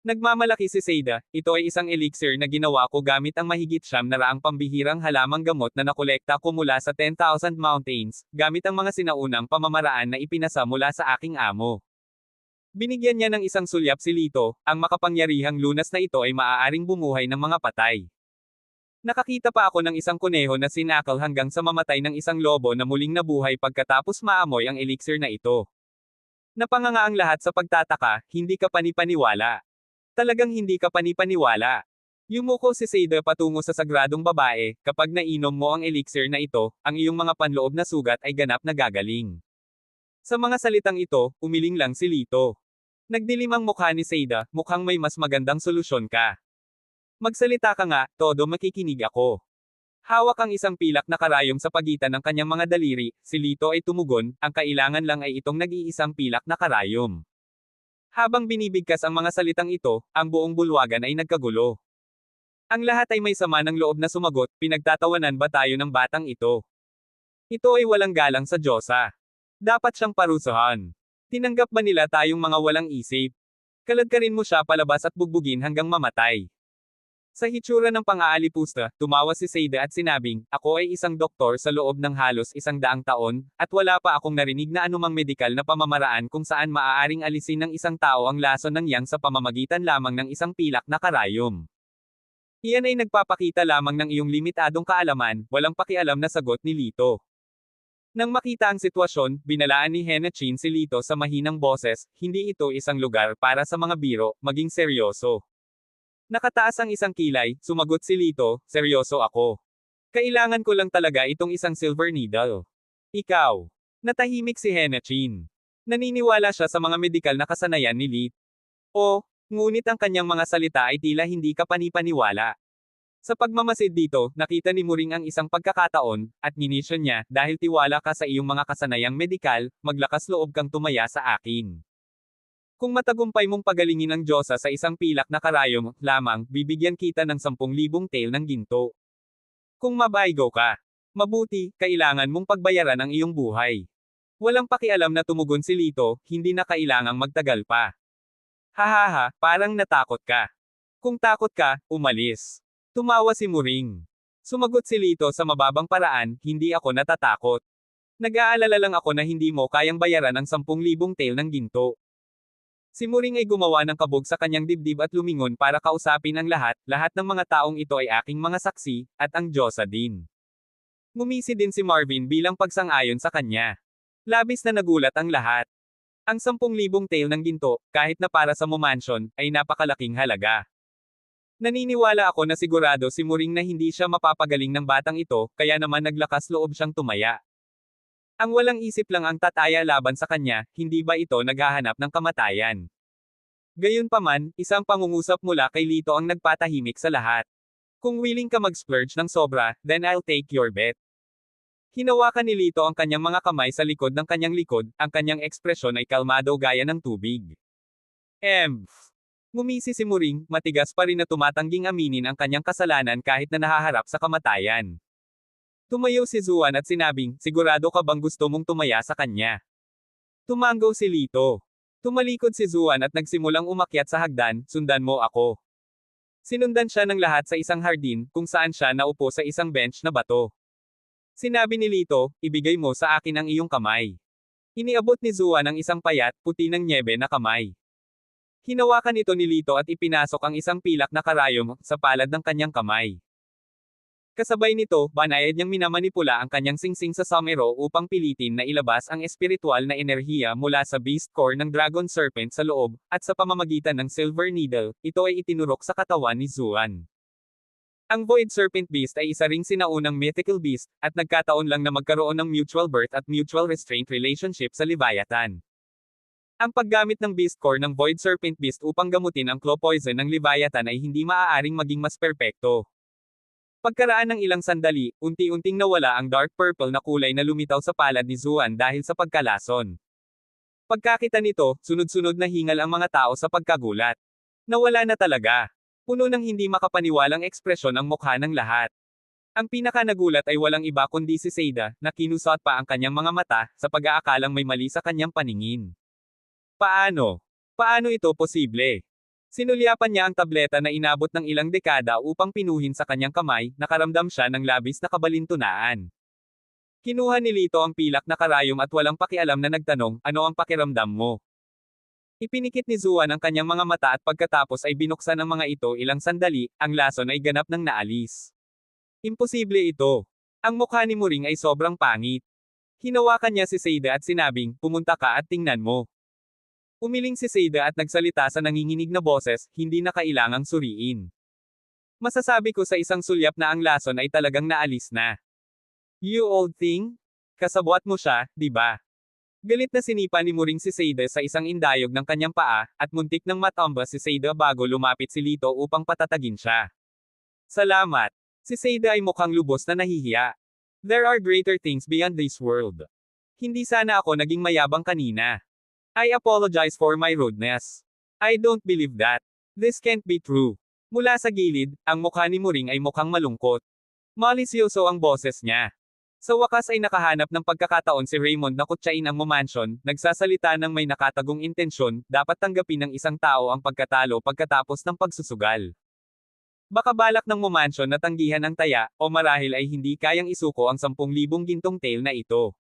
Nagmamalaki si Seda, ito ay isang elixir na ginawa ko gamit ang mahigit 900 pambihirang halamang gamot na nakolekta ko mula sa 10,000 mountains, gamit ang mga sinaunang pamamaraan na ipinasa mula sa aking amo. Binigyan niya ng isang sulyap si Lito, ang makapangyarihang lunas na ito ay maaaring bumuhay ng mga patay. Nakakita pa ako ng isang kuneho na sinakal hanggang sa mamatay ng isang lobo na muling nabuhay pagkatapos maamoy ang elixir na ito. Napanganga ang lahat sa pagtataka, hindi ka panipaniwala. Talagang hindi ka panipaniwala. Yumuko si Seda patungo sa sagradong babae, kapag nainom mo ang elixir na ito, ang iyong mga panloob na sugat ay ganap na gagaling. Sa mga salitang ito, umiling lang si Lito. Nagdilim ang mukha ni Seda, mukhang may mas magandang solusyon ka. Magsalita ka nga, todo makikinig ako. Hawak ang isang pilak na karayom sa pagitan ng kanyang mga daliri, si Lito ay tumugon, ang kailangan lang ay itong nag-iisang pilak na karayom. Habang binibigkas ang mga salitang ito, ang buong bulwagan ay nagkagulo. Ang lahat ay may sama ng loob na sumagot, pinagtatawanan ba tayo ng batang ito? Ito ay walang galang sa Diyosa. Dapat siyang parusahan. Tinanggap ba nila tayong mga walang isip? Kaladkarin mo siya palabas at bugbugin hanggang mamatay. Sa hitsura ng pang-aalipusta, tumawa si Seida at sinabing, ako ay isang doktor sa loob ng halos 100 taon, at wala pa akong narinig na anumang medikal na pamamaraan kung saan maaaring alisin ng isang tao ang lason ng yang sa pamamagitan lamang ng isang pilak na karayom. Iyan ay nagpapakita lamang ng iyong limitadong kaalaman, walang pakialam na sagot ni Lito. Nang makita ang sitwasyon, binalaan ni Henachin si Lito sa mahinang boses, hindi ito isang lugar para sa mga biro, maging seryoso. Nakataas ang isang kilay, sumagot si Lito, seryoso ako. Kailangan ko lang talaga itong isang silver needle. Ikaw. Natahimik si Henachin. Naniniwala siya sa mga medikal na kasanayan ni Lit. Ngunit ang kanyang mga salita ay tila hindi kapanipaniwala. Sa pagmamasid dito, nakita ni Muring ang isang pagkakataon, at ginisyon niya, dahil tiwala ka sa iyong mga kasanayang medikal, maglakas loob kang tumaya sa akin. Kung matagumpay mong pagalingin ang Diyosa sa isang pilak na karayom lamang, bibigyan kita ng 10,000 tael ng ginto. Kung mabaygo ka, mabuti, kailangan mong pagbayaran ang iyong buhay. Walang pakialam na tumugon si Lito, hindi na kailangang magtagal pa. Hahaha, parang natakot ka. Kung takot ka, umalis. Tumawa si Muring. Sumagot si Lito sa mababang paraan, hindi ako natatakot. Nag-aalala lang ako na hindi mo kayang bayaran ang 10,000 tael ng ginto. Si Muring ay gumawa ng kabog sa kanyang dibdib at lumingon para kausapin ang lahat ng mga taong ito ay aking mga saksi, at ang Diyosa din. Ngumisi din si Marvin bilang pagsang-ayon sa kanya. Labis na nagulat ang lahat. Ang 10,000 tael ng ginto, kahit na para sa mansion, ay napakalaking halaga. Naniniwala ako na sigurado si Muring na hindi siya mapapagaling ng batang ito, kaya naman naglakas loob siyang tumaya. Ang walang isip lang ang tataya laban sa kanya, hindi ba ito naghahanap ng kamatayan? Gayunpaman, isang pangungusap mula kay Lito ang nagpatahimik sa lahat. Kung willing ka mag-splurge ng sobra, then I'll take your bet. Hinawakan ni Lito ang kanyang mga kamay sa likod ng kanyang likod, ang kanyang ekspresyon ay kalmado gaya ng tubig. Ngumisi si Muring, matigas pa rin na tumatangging aminin ang kanyang kasalanan kahit na nahaharap sa kamatayan. Tumayo si Zuan at sinabing, sigurado ka bang gusto mong tumaya sa kanya? Tumanggaw si Lito. Tumalikod si Zuan at nagsimulang umakyat sa hagdan, sundan mo ako. Sinundan siya ng lahat sa isang hardin, kung saan siya naupo sa isang bench na bato. Sinabi ni Lito, ibigay mo sa akin ang iyong kamay. Iniabot ni Zuan ang isang payat, puti ng nyebe na kamay. Hinawakan ito ni Lito at ipinasok ang isang pilak na karayom sa palad ng kanyang kamay. Kasabay nito, banayad niyang minamanipula ang kanyang singsing sa somero upang pilitin na ilabas ang espiritual na enerhiya mula sa beast core ng dragon serpent sa loob, at sa pamamagitan ng silver needle, ito ay itinurok sa katawan ni Zuan. Ang Void Serpent Beast ay isa ring sinaunang mythical beast, at nagkataon lang na magkaroon ng mutual birth at mutual restraint relationship sa Leviathan. Ang paggamit ng beast core ng Void Serpent Beast upang gamutin ang claw poison ng Leviathan ay hindi maaaring maging mas perpekto. Pagkaraan ng ilang sandali, unti-unting nawala ang dark purple na kulay na lumitaw sa palad ni Zuan dahil sa pagkalason. Pagkakita nito, sunod-sunod na hingal ang mga tao sa pagkagulat. Nawala na talaga. Puno ng hindi makapaniwalang ekspresyon ang mukha ng lahat. Ang pinaka-nagulat ay walang iba kundi si Seida, na kinusot pa ang kanyang mga mata, sa pag-aakalang may mali sa kanyang paningin. Paano? Paano ito posible? Sinulyapan niya ang tableta na inabot ng ilang dekada upang pinuhin sa kanyang kamay, nakaramdam siya ng labis na kabalintunaan. Kinuha ni Lito ang pilak na karayom at walang pakialam na nagtanong, ano ang pakiramdam mo? Ipinikit ni Zuan ang kanyang mga mata at pagkatapos ay binuksan ang mga ito ilang sandali, ang lason ay ganap ng naalis. Imposible ito. Ang mukha ni Muring ay sobrang pangit. Hinawakan niya si Seida at sinabing, pumunta ka at tingnan mo. Umiling si Seida at nagsalita sa nanginginig na boses, hindi na kailangang suriin. Masasabi ko sa isang sulyap na ang lason ay talagang naalis na. You old thing? Kasabwat mo siya, di ba? Galit na sinipa ni Muring si Seida sa isang indayog ng kanyang paa, at muntik ng matamba si Seida bago lumapit si Lito upang patatagin siya. Salamat. Si Seda ay mukhang lubos na nahihiya. There are greater things beyond this world. Hindi sana ako naging mayabang kanina. I apologize for my rudeness. I don't believe that. This can't be true. Mula sa gilid, ang mukha ni Muring ay mukhang malungkot. Malisyoso ang boses niya. Sa wakas ay nakahanap ng pagkakataon si Raymond na kutsain ang Momansion, nagsasalita ng may nakatagong intensyon, dapat tanggapin ng isang tao ang pagkatalo pagkatapos ng pagsusugal. Baka balak ng Momansion na tanggihan ang taya, o marahil ay hindi kayang isuko ang 10,000 gintong tail na ito.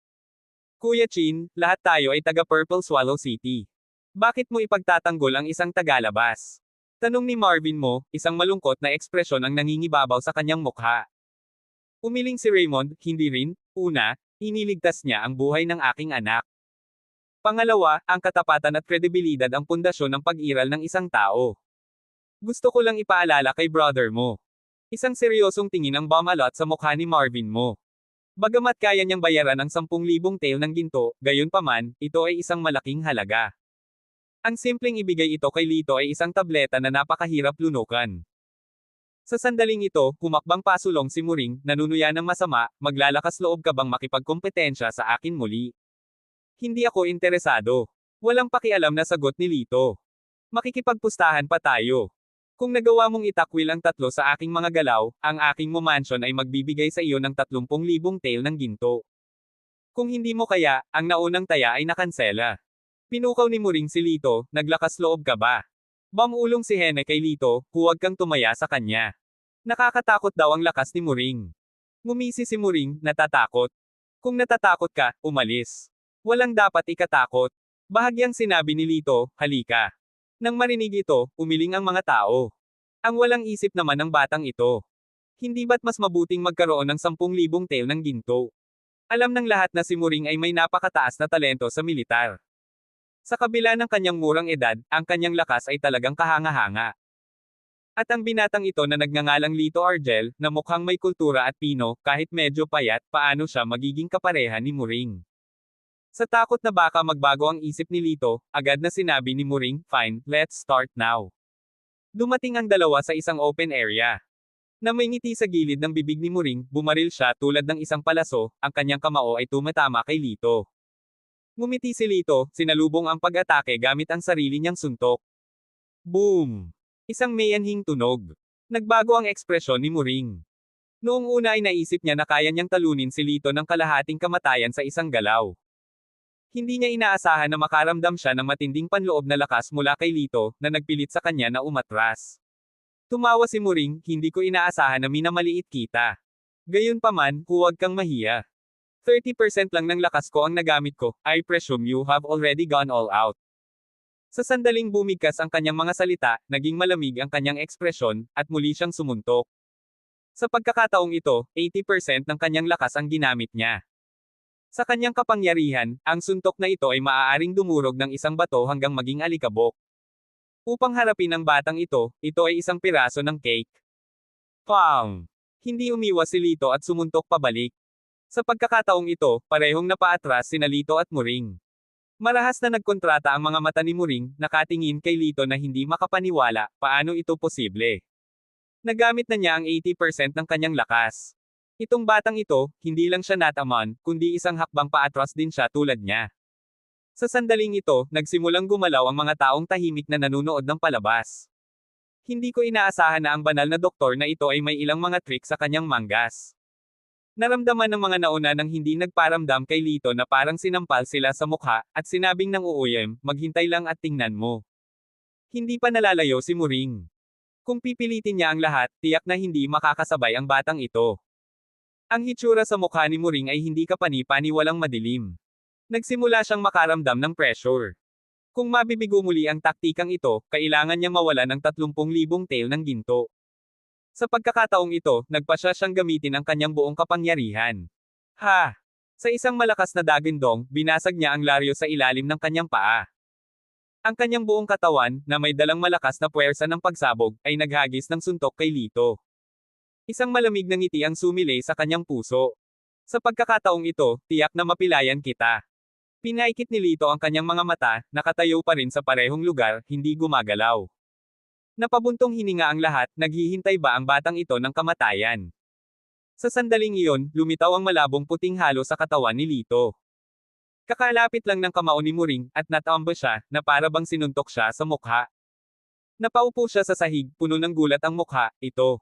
Kuya Chin, lahat tayo ay taga Purple Swallow City. Bakit mo ipagtatanggol ang isang tagalabas? Tanong ni Marvin mo, isang malungkot na ekspresyon ang nangingibabaw sa kanyang mukha. Umiling si Raymond, hindi rin. Una, iniligtas niya ang buhay ng aking anak. Pangalawa, ang katapatan at kredibilidad ang pundasyon ng pag-iral ng isang tao. Gusto ko lang ipaalala kay brother mo. Isang seryosong tingin ang bumalot sa mukha ni Marvin mo. Bagamat kaya niyang bayaran ang 10,000 tail ng ginto, gayunpaman, ito ay isang malaking halaga. Ang simpleng ibigay ito kay Lito ay isang tableta na napakahirap lunukan. Sa sandaling ito, humakbang pasulong si Muring, nanunuya ng masama, maglalakas loob ka bang makipagkompetensya sa akin muli? Hindi ako interesado. Walang pakialam na sagot ni Lito. Makikipagpustahan pa tayo. Kung nagawa mong itakwil ang 3 sa aking mga galaw, ang aking Momansion ay magbibigay sa iyo ng 30,000 tail ng ginto. Kung hindi mo kaya, ang naunang taya ay nakansela. Pinukaw ni Muring si Lito, naglakas loob ka ba? Bamulong si Hene kay Lito, huwag kang tumaya sa kanya. Nakakatakot daw ang lakas ni Muring. Ngumisi si Muring, natatakot. Kung natatakot ka, umalis. Walang dapat ikatakot. Bahagyang sinabi ni Lito, halika. Nang marinig ito, umiling ang mga tao. Ang walang isip naman ng batang ito. Hindi ba't mas mabuting magkaroon ng 10,000 tail ng ginto? Alam ng lahat na si Muring ay may napakataas na talento sa militar. Sa kabila ng kanyang murang edad, ang kanyang lakas ay talagang kahanga-hanga. At ang binatang ito na nagngangalang Lito Argel, na mukhang may kultura at pino, kahit medyo payat, paano siya magiging kapareha ni Muring? Sa takot na baka magbago ang isip ni Lito, agad na sinabi ni Muring, fine, let's start now. Dumating ang dalawa sa isang open area. Na may ngiti sa gilid ng bibig ni Muring, bumaril siya tulad ng isang palaso, ang kanyang kamao ay tumatama kay Lito. Ngumiti si Lito, sinalubong ang pag-atake gamit ang sarili niyang suntok. Boom! Isang mayanhing tunog. Nagbago ang ekspresyon ni Muring. Noong una ay naisip niya na kaya niyang talunin si Lito ng kalahating kamatayan sa isang galaw. Hindi niya inaasahan na makaramdam siya ng matinding panloob na lakas mula kay Lito, na nagpilit sa kanya na umatras. Tumawa si Muring, hindi ko inaasahan na minamaliit kita. Gayunpaman, huwag kang mahiya. 30% lang ng lakas ko ang nagamit ko, I presume you have already gone all out. Sa sandaling bumigkas ang kanyang mga salita, naging malamig ang kanyang ekspresyon, at muli siyang sumuntok. Sa pagkakataong ito, 80% ng kanyang lakas ang ginamit niya. Sa kanyang kapangyarihan, ang suntok na ito ay maaaring dumurog ng isang bato hanggang maging alikabok. Upang harapin ang batang ito ay isang piraso ng cake. Pang! Hindi umiwas si Lito at sumuntok pabalik. Sa pagkakataong ito, parehong napaatras sina Lito at Muring. Marahas na nagkontrata ang mga mata ni Muring, nakatingin kay Lito na hindi makapaniwala, paano ito posible. Nagamit na niya ang 80% ng kanyang lakas. Itong batang ito, hindi lang siya nataman, kundi isang hakbang paatras din siya tulad niya. Sa sandaling ito, nagsimulang gumalaw ang mga taong tahimik na nanunood ng palabas. Hindi ko inaasahan na ang banal na doktor na ito ay may ilang mga trick sa kanyang manggas. Naramdaman ng mga nauna nang hindi nagparamdam kay Lito na parang sinampal sila sa mukha, at sinabing ng uuyem, maghintay lang at tingnan mo. Hindi pa nalalayo si Muring. Kung pipilitin niya ang lahat, tiyak na hindi makakasabay ang batang ito. Ang hitsura sa mukha ni Muring ay hindi kapani-pani walang madilim. Nagsimula siyang makaramdam ng pressure. Kung mabibigo muli ang taktikang ito, kailangan niyang mawala ng 30,000 tail ng ginto. Sa pagkakataong ito, nagpasya siyang gamitin ang kanyang buong kapangyarihan. Ha! Sa isang malakas na dagindong, binasag niya ang laryo sa ilalim ng kanyang paa. Ang kanyang buong katawan, na may dalang malakas na puwersa ng pagsabog, ay naghagis ng suntok kay Lito. Isang malamig na ngiti ang sumilay sa kanyang puso. Sa pagkakataong ito, tiyak na mapilayan kita. Pinaikit ni Lito ang kanyang mga mata, nakatayo pa rin sa parehong lugar, hindi gumagalaw. Napabuntong hininga ang lahat, naghihintay ba ang batang ito ng kamatayan? Sa sandaling iyon, lumitaw ang malabong puting halo sa katawan ni Lito. Kakalapit lang ng kamao ni Muring, at natamba siya, na para bang sinuntok siya sa mukha. Napaupo siya sa sahig, puno ng gulat ang mukha. Ito.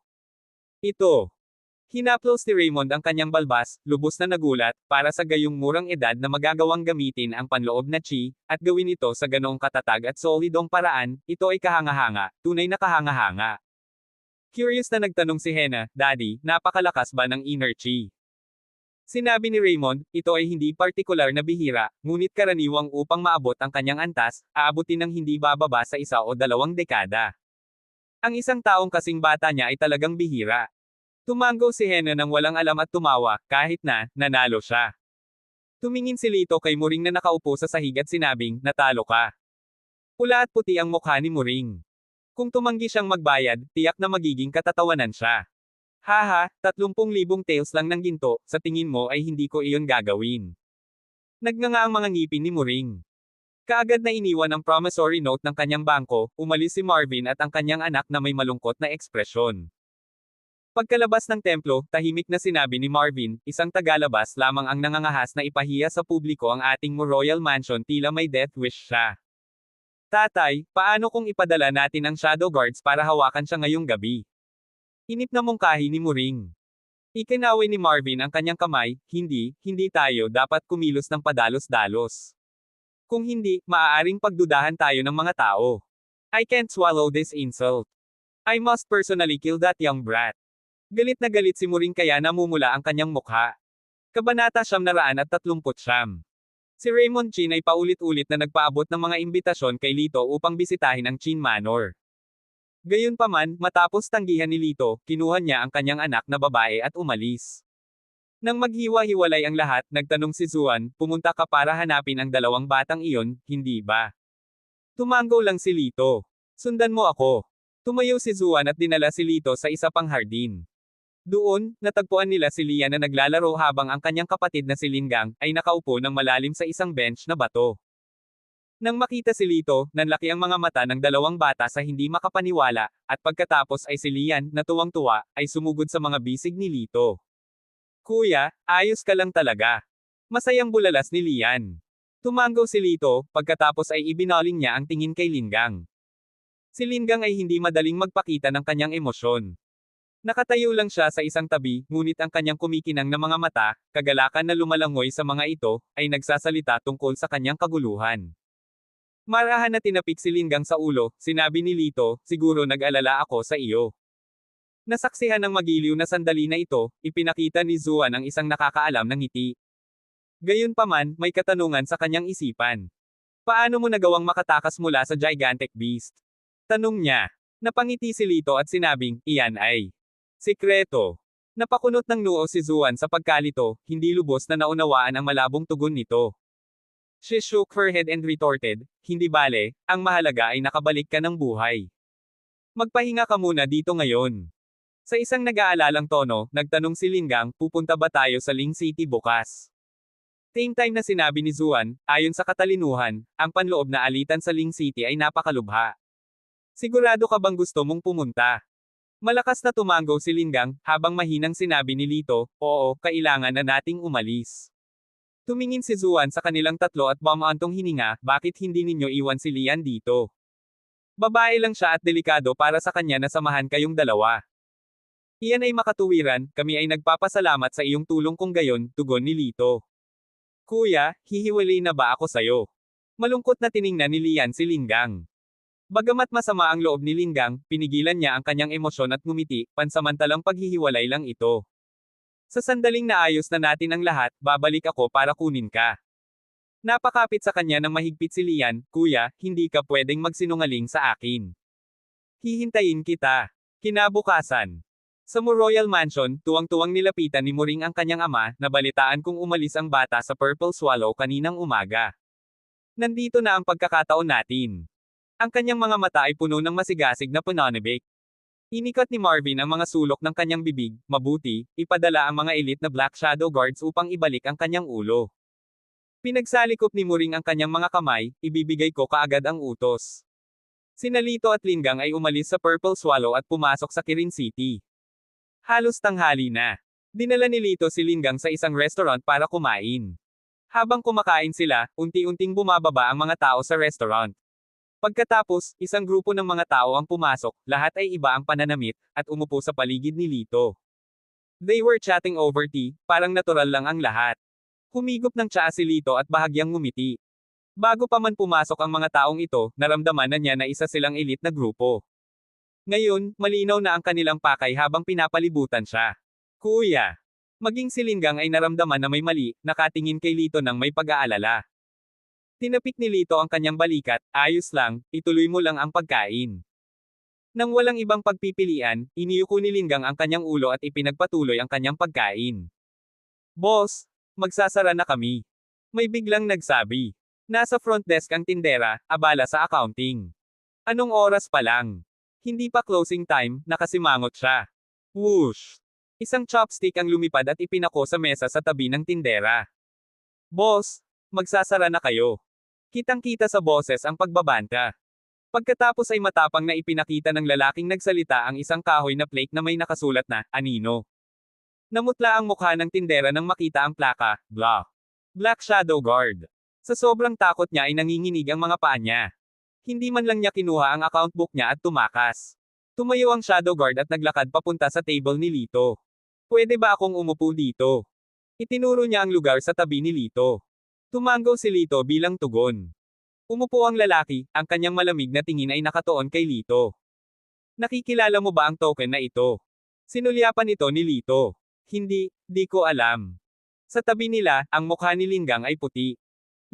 Hinaplos ni Raymond ang kanyang balbas, lubos na nagulat, para sa gayong murang edad na magagawang gamitin ang panloob na chi, at gawin ito sa ganoong katatag at solidong paraan, ito ay kahanga-hanga, tunay na kahanga-hanga. Curious na nagtanong si Hena, Daddy, napakalakas ba ng inner chi? Sinabi ni Raymond, ito ay hindi partikular na bihira, ngunit karaniwang upang maabot ang kanyang antas, aabutin ng hindi bababa sa 1 o 2 dekada. Ang isang taong kasing bata niya ay talagang bihira. Tumanggo si Hena nang walang alam at tumawa, kahit na, nanalo siya. Tumingin si Lito kay Muring na nakaupo sa sahig at sinabing, natalo ka. Pula at puti ang mukha ni Muring. Kung tumanggi siyang magbayad, tiyak na magiging katatawanan siya. Haha, 30,000 tails lang ng ginto, sa tingin mo ay hindi ko iyon gagawin. Nagnganga ang mga ngipin ni Muring. Kaagad na iniwan ang promissory note ng kanyang bangko, umalis si Marvin at ang kanyang anak na may malungkot na ekspresyon. Pagkalabas ng templo, tahimik na sinabi ni Marvin, isang tagalabas lamang ang nangangahas na ipahiya sa publiko ang ating royal mansion tila may death wish siya. Tatay, paano kung ipadala natin ang shadow guards para hawakan siya ngayong gabi? Inip na mungkahi ni Muring. Ikinaway ni Marvin ang kanyang kamay, hindi tayo dapat kumilos ng padalos-dalos. Kung hindi, maaaring pagdudahan tayo ng mga tao. I can't swallow this insult. I must personally kill that young brat. Galit na galit si Muring kaya namumula ang kanyang mukha. Kabanata 939. Si Raymond Chin ay paulit-ulit na nagpaabot ng mga imbitasyon kay Lito upang bisitahin ang Chin Manor. Gayunpaman, matapos tanggihan ni Lito, kinuha niya ang kanyang anak na babae at umalis. Nang maghiwa-hiwalay ang lahat, nagtanong si Zuan, pumunta ka para hanapin ang 2 batang iyon, hindi ba? Tumanggo lang si Lito. Sundan mo ako. Tumayo si Zuan at dinala si Lito sa isa pang hardin. Doon, natagpuan nila si Lian na naglalaro habang ang kanyang kapatid na si Lingang, ay nakaupo ng malalim sa isang bench na bato. Nang makita si Lito, nanlaki ang mga mata ng 2 bata sa hindi makapaniwala, at pagkatapos ay si Lian, na tuwang-tuwa, ay sumugod sa mga bisig ni Lito. Kuya, ayos ka lang talaga. Masayang bulalas ni Lian. Tumanggo si Lito, pagkatapos ay ibinaling niya ang tingin kay Lingang. Si Lingang ay hindi madaling magpakita ng kanyang emosyon. Nakatayo lang siya sa isang tabi, ngunit ang kanyang kumikinang na mga mata, kagalakan na lumalangoy sa mga ito, ay nagsasalita tungkol sa kanyang kaguluhan. Marahan na tinapik si Lingang sa ulo, sinabi ni Lito, siguro nag-alala ako sa iyo. Nasaksihan ng magiliw na sandali na ito, ipinakita ni Zuan ang isang nakakaalam ng ngiti. Gayunpaman, may katanungan sa kanyang isipan. Paano mo nagawang makatakas mula sa gigantic beast? Tanong niya. Napangiti si Lito at sinabing, iyan ay sikreto. Napakunot ng noo si Zuan sa pagkalito, hindi lubos na naunawaan ang malabong tugon nito. She shook her head and retorted, hindi bale, ang mahalaga ay nakabalik ka ng buhay. Magpahinga ka muna dito ngayon. Sa isang nag-aalalang tono, nagtanong si Lingang, pupunta ba tayo sa Ling City bukas? Same time na sinabi ni Zuan, ayon sa katalinuhan, ang panloob na alitan sa Ling City ay napakalubha. Sigurado ka bang gusto mong pumunta? Malakas na tumanggo si Lingang, habang mahinang sinabi ni Lito, oo, kailangan na nating umalis. Tumingin si Zuan sa kanilang tatlo at bumantong hininga, bakit hindi ninyo iwan si Lian dito? Babae lang siya at delikado para sa kanya na samahan kayong dalawa. Iyan ay makatuwiran, kami ay nagpapasalamat sa iyong tulong kung gayon, tugon ni Lito. Kuya, hihiwalay na ba ako sayo? Malungkot na tiningnan ni Lian si Lingang. Bagamat masama ang loob ni Lingang, pinigilan niya ang kanyang emosyon at ngumiti, pansamantalang paghihiwalay lang ito. Sa sandaling naayos na natin ang lahat, babalik ako para kunin ka. Napakapit sa kanya ng mahigpit si Lian, kuya, hindi ka pwedeng magsinungaling sa akin. Hihintayin kita. Kinabukasan. Sa Royal Mansion, tuwang-tuwang nilapitan ni Muring ang kanyang ama, nabalitaan kung umalis ang bata sa Purple Swallow kaninang umaga. Nandito na ang pagkakataon natin. Ang kanyang mga mata ay puno ng masigasig na pananabik. Inikat ni Marvin ang mga sulok ng kanyang bibig, mabuti, ipadala ang mga elite na Black Shadow Guards upang ibalik ang kanyang ulo. Pinagsalikop ni Muring ang kanyang mga kamay, ibibigay ko kaagad ang utos. Sina Lito at Lingang ay umalis sa Purple Swallow at pumasok sa Kirin City. Halos tanghali na. Dinala ni Lito si Linggang sa isang restaurant para kumain. Habang kumakain sila, unti-unting bumababa ang mga tao sa restaurant. Pagkatapos, isang grupo ng mga tao ang pumasok, lahat ay iba ang pananamit, at umupo sa paligid ni Lito. They were chatting over tea, parang natural lang ang lahat. Humigop ng tsaa si Lito at bahagyang ngumiti. Bago pa man pumasok ang mga taong ito, naramdaman na niya na isa silang elite na grupo. Ngayon, malinaw na ang kanilang pakay habang pinapalibutan siya. Kuya! Maging si Linggang ay naramdaman na may mali, nakatingin kay Lito ng may pag-aalala. Tinapik ni Lito ang kanyang balikat, ayos lang, ituloy mo lang ang pagkain. Nang walang ibang pagpipilian, iniyuko ni Linggang ang kanyang ulo at ipinagpatuloy ang kanyang pagkain. Boss, magsasara na kami. May biglang nagsabi. Nasa front desk ang tindera, abala sa accounting. Anong oras pa lang? Hindi pa closing time, nakasimangot siya. Whoosh! Isang chopstick ang lumipad at ipinako sa mesa sa tabi ng tindera. Boss, magsasara na kayo. Kitang-kita sa boses ang pagbabanta. Pagkatapos ay matapang na ipinakita ng lalaking nagsalita ang isang kahoy na plate na may nakasulat na, Anino. Namutla ang mukha ng tindera nang makita ang plaka, blah. Black Shadow Guard. Sa sobrang takot niya ay nanginginig ang mga paa niya. Hindi man lang niya kinuha ang account book niya at tumakas. Tumayo ang Shadow Guard at naglakad papunta sa table ni Lito. Pwede ba akong umupo dito? Itinuro niya ang lugar sa tabi ni Lito. Tumanggaw si Lito bilang tugon. Umupo ang lalaki, ang kanyang malamig na tingin ay nakatuon kay Lito. Nakikilala mo ba ang token na ito? Sinulyapan ito ni Lito. Hindi, di ko alam. Sa tabi nila, ang mukha ni Linggang ay puti.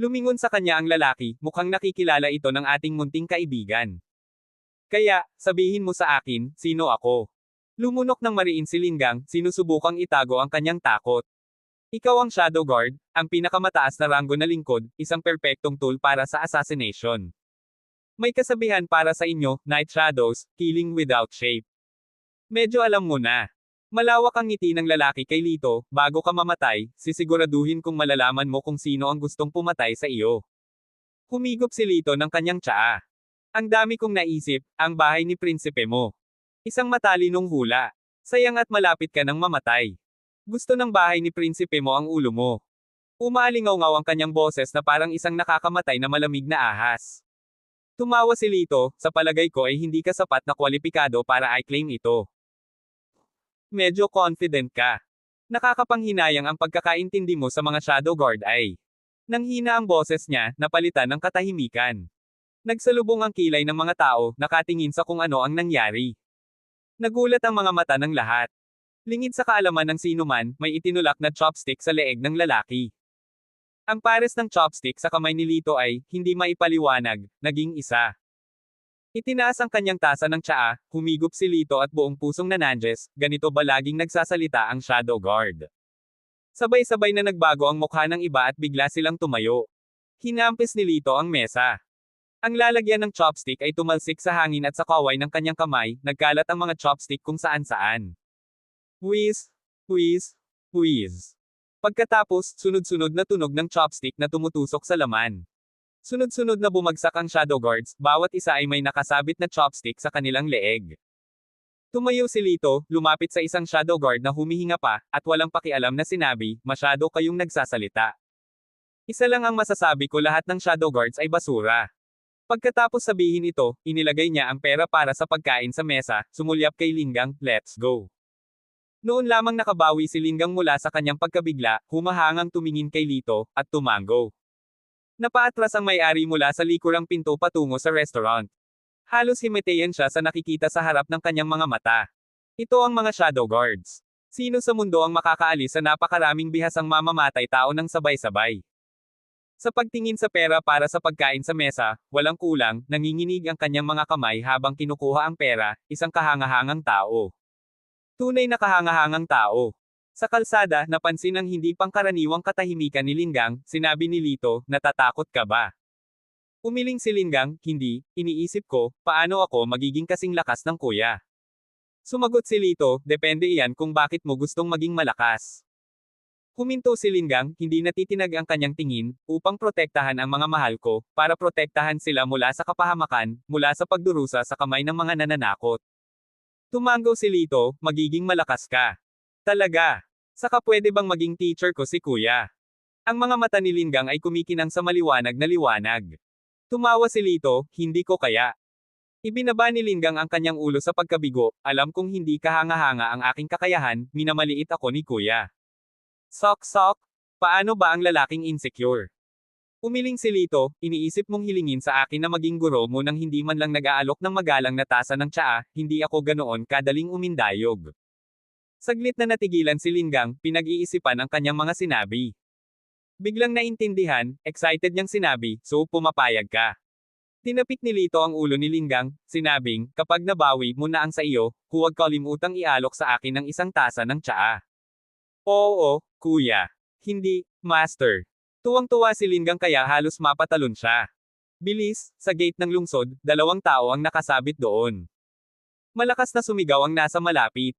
Lumingon sa kanya ang lalaki, mukhang nakikilala ito ng ating munting kaibigan. Kaya, sabihin mo sa akin, sino ako? Lumunok ng mariin si Linggang, sinusubukang itago ang kanyang takot. Ikaw ang Shadow Guard, ang pinakamataas na ranggo na lingkod, isang perpektong tool para sa assassination. May kasabihan para sa inyo, Night Shadows, killing without shape. Medyo alam mo na. Malawak ang ngiti ng lalaki kay Lito, bago ka mamatay, sisiguraduhin kung malalaman mo kung sino ang gustong pumatay sa iyo. Humigop si Lito ng kanyang tsaa. Ang dami kong naisip, ang bahay ni prinsipe mo. Isang matalinong hula. Sayang at malapit ka nang mamatay. Gusto ng bahay ni prinsipe mo ang ulo mo. Umalingaw-ngaw ang kanyang boses na parang isang nakakamatay na malamig na ahas. Tumawa si Lito, sa palagay ko ay hindi ka sapat na kwalipikado para i-claim ito. Medyo confident ka. Nakakapanghinayang ang pagkakaintindi mo sa mga Shadow Guard ay. Nanghina ang boses niya, napalitan ng katahimikan. Nagsalubong ang kilay ng mga tao, nakatingin sa kung ano ang nangyari. Nagulat ang mga mata ng lahat. Lingid sa kaalaman ng sinuman, may itinulak na chopstick sa leeg ng lalaki. Ang pares ng chopstick sa kamay ni Lito ay, hindi maipaliwanag, naging isa. Itinaas ang kanyang tasa ng tsaa, humigop si Lito at buong pusong nananjes, ganito ba laging nagsasalita ang Shadow Guard? Sabay-sabay na nagbago ang mukha ng iba at bigla silang tumayo. Hinampis ni Lito ang mesa. Ang lalagyan ng chopstick ay tumalsik sa hangin at sa kaway ng kanyang kamay, nagkalat ang mga chopstick kung saan-saan. Whiz, whiz, whiz. Pagkatapos, sunod-sunod na tunog ng chopstick na tumutusok sa laman. Sunod-sunod na bumagsak ang Shadow Guards, bawat isa ay may nakasabit na chopstick sa kanilang leeg. Tumayo si Lito, lumapit sa isang Shadow Guard na humihinga pa, at walang pakialam na sinabi, masyado kayong nagsasalita. Isa lang ang masasabi ko, lahat ng Shadow Guards ay basura. Pagkatapos sabihin ito, inilagay niya ang pera para sa pagkain sa mesa, sumulyap kay Linggang, let's go. Noon lamang nakabawi si Linggang mula sa kanyang pagkabigla, humahangang tumingin kay Lito, at tumango. Napaatras ang may-ari mula sa likurang pinto patungo sa restaurant. Halos himatayan siya sa nakikita sa harap ng kanyang mga mata. Ito ang mga Shadow Guards. Sino sa mundo ang makakaalis sa napakaraming bihasang mamamatay tao ng sabay-sabay? Sa pagtingin sa pera para sa pagkain sa mesa, walang kulang, nanginginig ang kanyang mga kamay habang kinukuha ang pera, isang kahangahangang tao. Tunay na kahangahangang tao. Sa kalsada, napansin ang hindi pangkaraniwang katahimikan ni Linggang, sinabi ni Lito, natatakot ka ba? Umiling si Linggang, hindi, iniisip ko, paano ako magiging kasing lakas ng kuya? Sumagot si Lito, depende iyan kung bakit mo gustong maging malakas. Huminto si Linggang, hindi natitinag ang kanyang tingin, upang protektahan ang mga mahal ko, para protektahan sila mula sa kapahamakan, mula sa pagdurusa sa kamay ng mga nananakot. Tumanggaw si Lito, magiging malakas ka. Talaga. Saka pwede bang maging teacher ko si kuya? Ang mga mata ni Linggang ay kumikinang sa maliwanag na liwanag. Tumawa si Lito, hindi ko kaya. Ibinaba ni Linggang ang kanyang ulo sa pagkabigo, alam kong hindi kahanga-hanga ang aking kakayahan, minamaliit ako ni kuya. Sok-sok, paano ba ang lalaking insecure? Umiling si Lito, iniisip mong hilingin sa akin na maging guro mo nang hindi man lang nag-aalok ng magalang na tasa ng tsaa, hindi ako ganoon kadaling umindayog. Saglit na natigilan si Linggang, pinag-iisipan ang kanyang mga sinabi. Biglang naintindihan, excited niyang sinabi, so pumapayag ka. Tinapik ni Lito ang ulo ni Linggang, sinabing, kapag nabawi mo na ang sa iyo, huwag kalimutang ialok sa akin ng isang tasa ng tsaa. Oo, kuya. Hindi, master. Tuwang-tuwa si Linggang kaya halos mapatalon siya. Bilis, sa gate ng lungsod, 2 tao ang nakasabit doon. Malakas na sumigaw ang nasa malapit.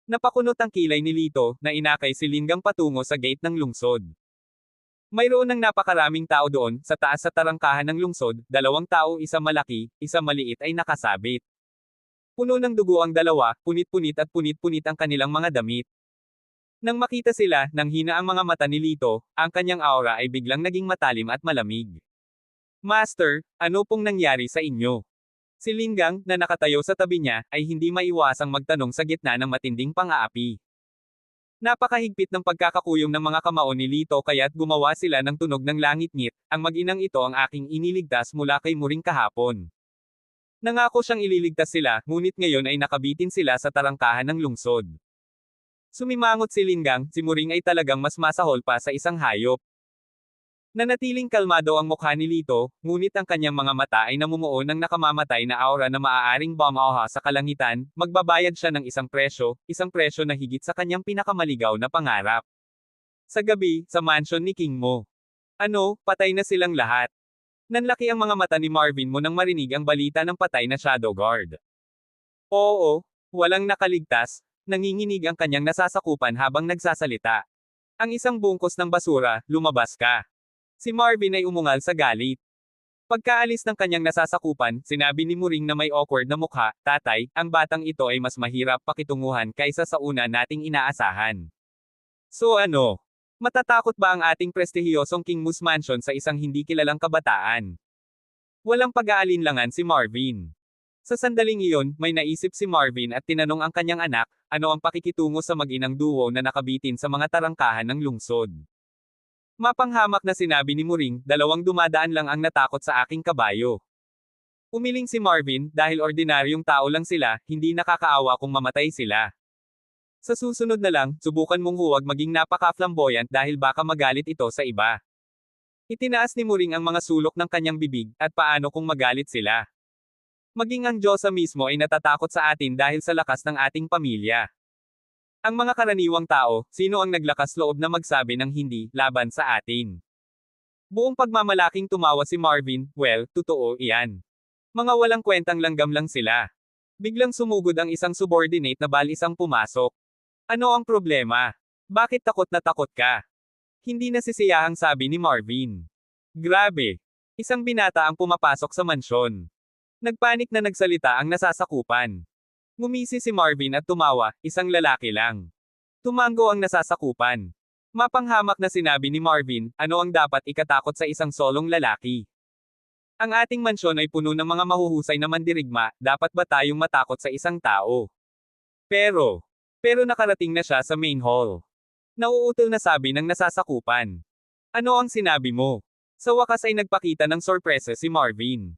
Napakunot ang kilay ni Lito, na inakay si Linggang patungo sa gate ng lungsod. Mayroon ng napakaraming tao doon, sa taas sa tarangkahan ng lungsod, 2 tao, isa malaki, isa maliit ay nakasabit. Puno ng dugo ang dalawa, punit-punit at punit-punit ang kanilang mga damit. Nang makita sila, nang hina ang mga mata ni Lito, ang kanyang aura ay biglang naging matalim at malamig. Master, ano pong nangyari sa inyo? Si Linggang, na nakatayo sa tabi niya, ay hindi maiwasang magtanong sa gitna ng matinding pang-aapi. Napakahigpit ng pagkakakuyong ng mga kamao ni Lito kaya't gumawa sila ng tunog ng langit-ngit, ang mag-inang ito ang aking iniligtas mula kay Muring kahapon. Nangako siyang ililigtas sila, ngunit ngayon ay nakabitin sila sa tarangkahan ng lungsod. Sumimangot si Linggang, si Muring ay talagang mas masahol pa sa isang hayop. Nanatiling kalmado ang mukha ni Lito, ngunit ang kanyang mga mata ay namumuo ng nakamamatay na aura na maaaring bumauha sa kalangitan, magbabayad siya ng isang presyo na higit sa kanyang pinakamaligaw na pangarap. Sa gabi, sa mansion ni King Mo. Ano, patay na silang lahat. Nanlaki ang mga mata ni Marvin mo nang marinig ang balita ng patay na Shadow Guard. Oo, walang nakaligtas, nanginginig ang kanyang nasasakupan habang nagsasalita. Ang isang bungkos ng basura, lumabas ka. Si Marvin ay umungal sa galit. Pagkaalis ng kanyang nasasakupan, sinabi ni Muring na may awkward na mukha, tatay, ang batang ito ay mas mahirap pakitunguhan kaysa sa una nating inaasahan. So ano? Matatakot ba ang ating prestihiyosong King Moose Mansion sa isang hindi kilalang kabataan? Walang pag-aalinlangan si Marvin. Sa sandaling iyon, may naisip si Marvin at tinanong ang kanyang anak, ano ang pakikitungo sa mag-inang duo na nakabitin sa mga tarangkahan ng lungsod. Mapanghamak na sinabi ni Muring, 2 dumadaan lang ang natakot sa aking kabayo. Umiling si Marvin, dahil ordinaryong tao lang sila, hindi nakakaawa kung mamatay sila. Sa susunod na lang, subukan mong huwag maging napaka-flamboyant dahil baka magalit ito sa iba. Itinaas ni Muring ang mga sulok ng kanyang bibig, at paano kung magalit sila? Maging ang Diyosa mismo ay natatakot sa atin dahil sa lakas ng ating pamilya. Ang mga karaniwang tao, sino ang naglakas loob na magsabi ng hindi, laban sa atin? Buong pagmamalaking tumawa si Marvin, well, totoo iyan. Mga walang kwentang langgam lang sila. Biglang sumugod ang isang subordinate na balisang pumasok. Ano ang problema? Bakit takot na takot ka? Hindi nasisiyahang sabi ni Marvin. Grabe. Isang binata ang pumapasok sa mansyon. Nagpanik na nagsalita ang nasasakupan. Ngumisi si Marvin at tumawa, isang lalaki lang. Tumango ang nasasakupan. Mapanghamak na sinabi ni Marvin, ano ang dapat ikatakot sa isang solong lalaki? Ang ating mansyon ay puno ng mga mahuhusay na mandirigma, dapat ba tayong matakot sa isang tao? Pero nakarating na siya sa main hall. Nauutal na sabi ng nasasakupan. Ano ang sinabi mo? Sa wakas ay nagpakita ng sorpresa si Marvin.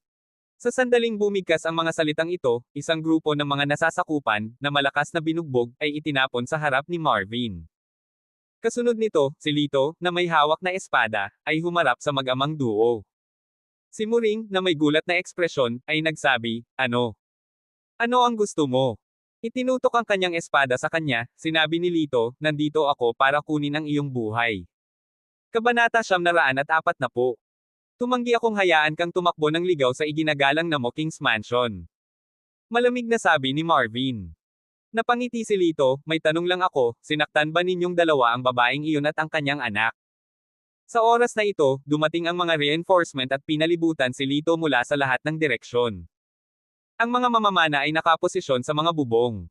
Sa sandaling bumigkas ang mga salitang ito, isang grupo ng mga nasasakupan, na malakas na binugbog, ay itinapon sa harap ni Marvin. Kasunod nito, si Lito, na may hawak na espada, ay humarap sa mag-amang duo. Si Muring, na may gulat na ekspresyon, ay nagsabi, ano? Ano ang gusto mo? Itinutok ang kanyang espada sa kanya, sinabi ni Lito, nandito ako para kunin ang iyong buhay. Kabanata 940. Tumanggi akong hayaan kang tumakbo ng ligaw sa iginagalang na mo King's Mansion. Malamig na sabi ni Marvin. Napangiti si Lito, may tanong lang ako, sinaktan ba ninyong dalawa ang babaeng iyon at ang kanyang anak? Sa oras na ito, dumating ang mga reinforcement at pinalibutan si Lito mula sa lahat ng direksyon. Ang mga mamamana ay nakaposisyon sa mga bubong.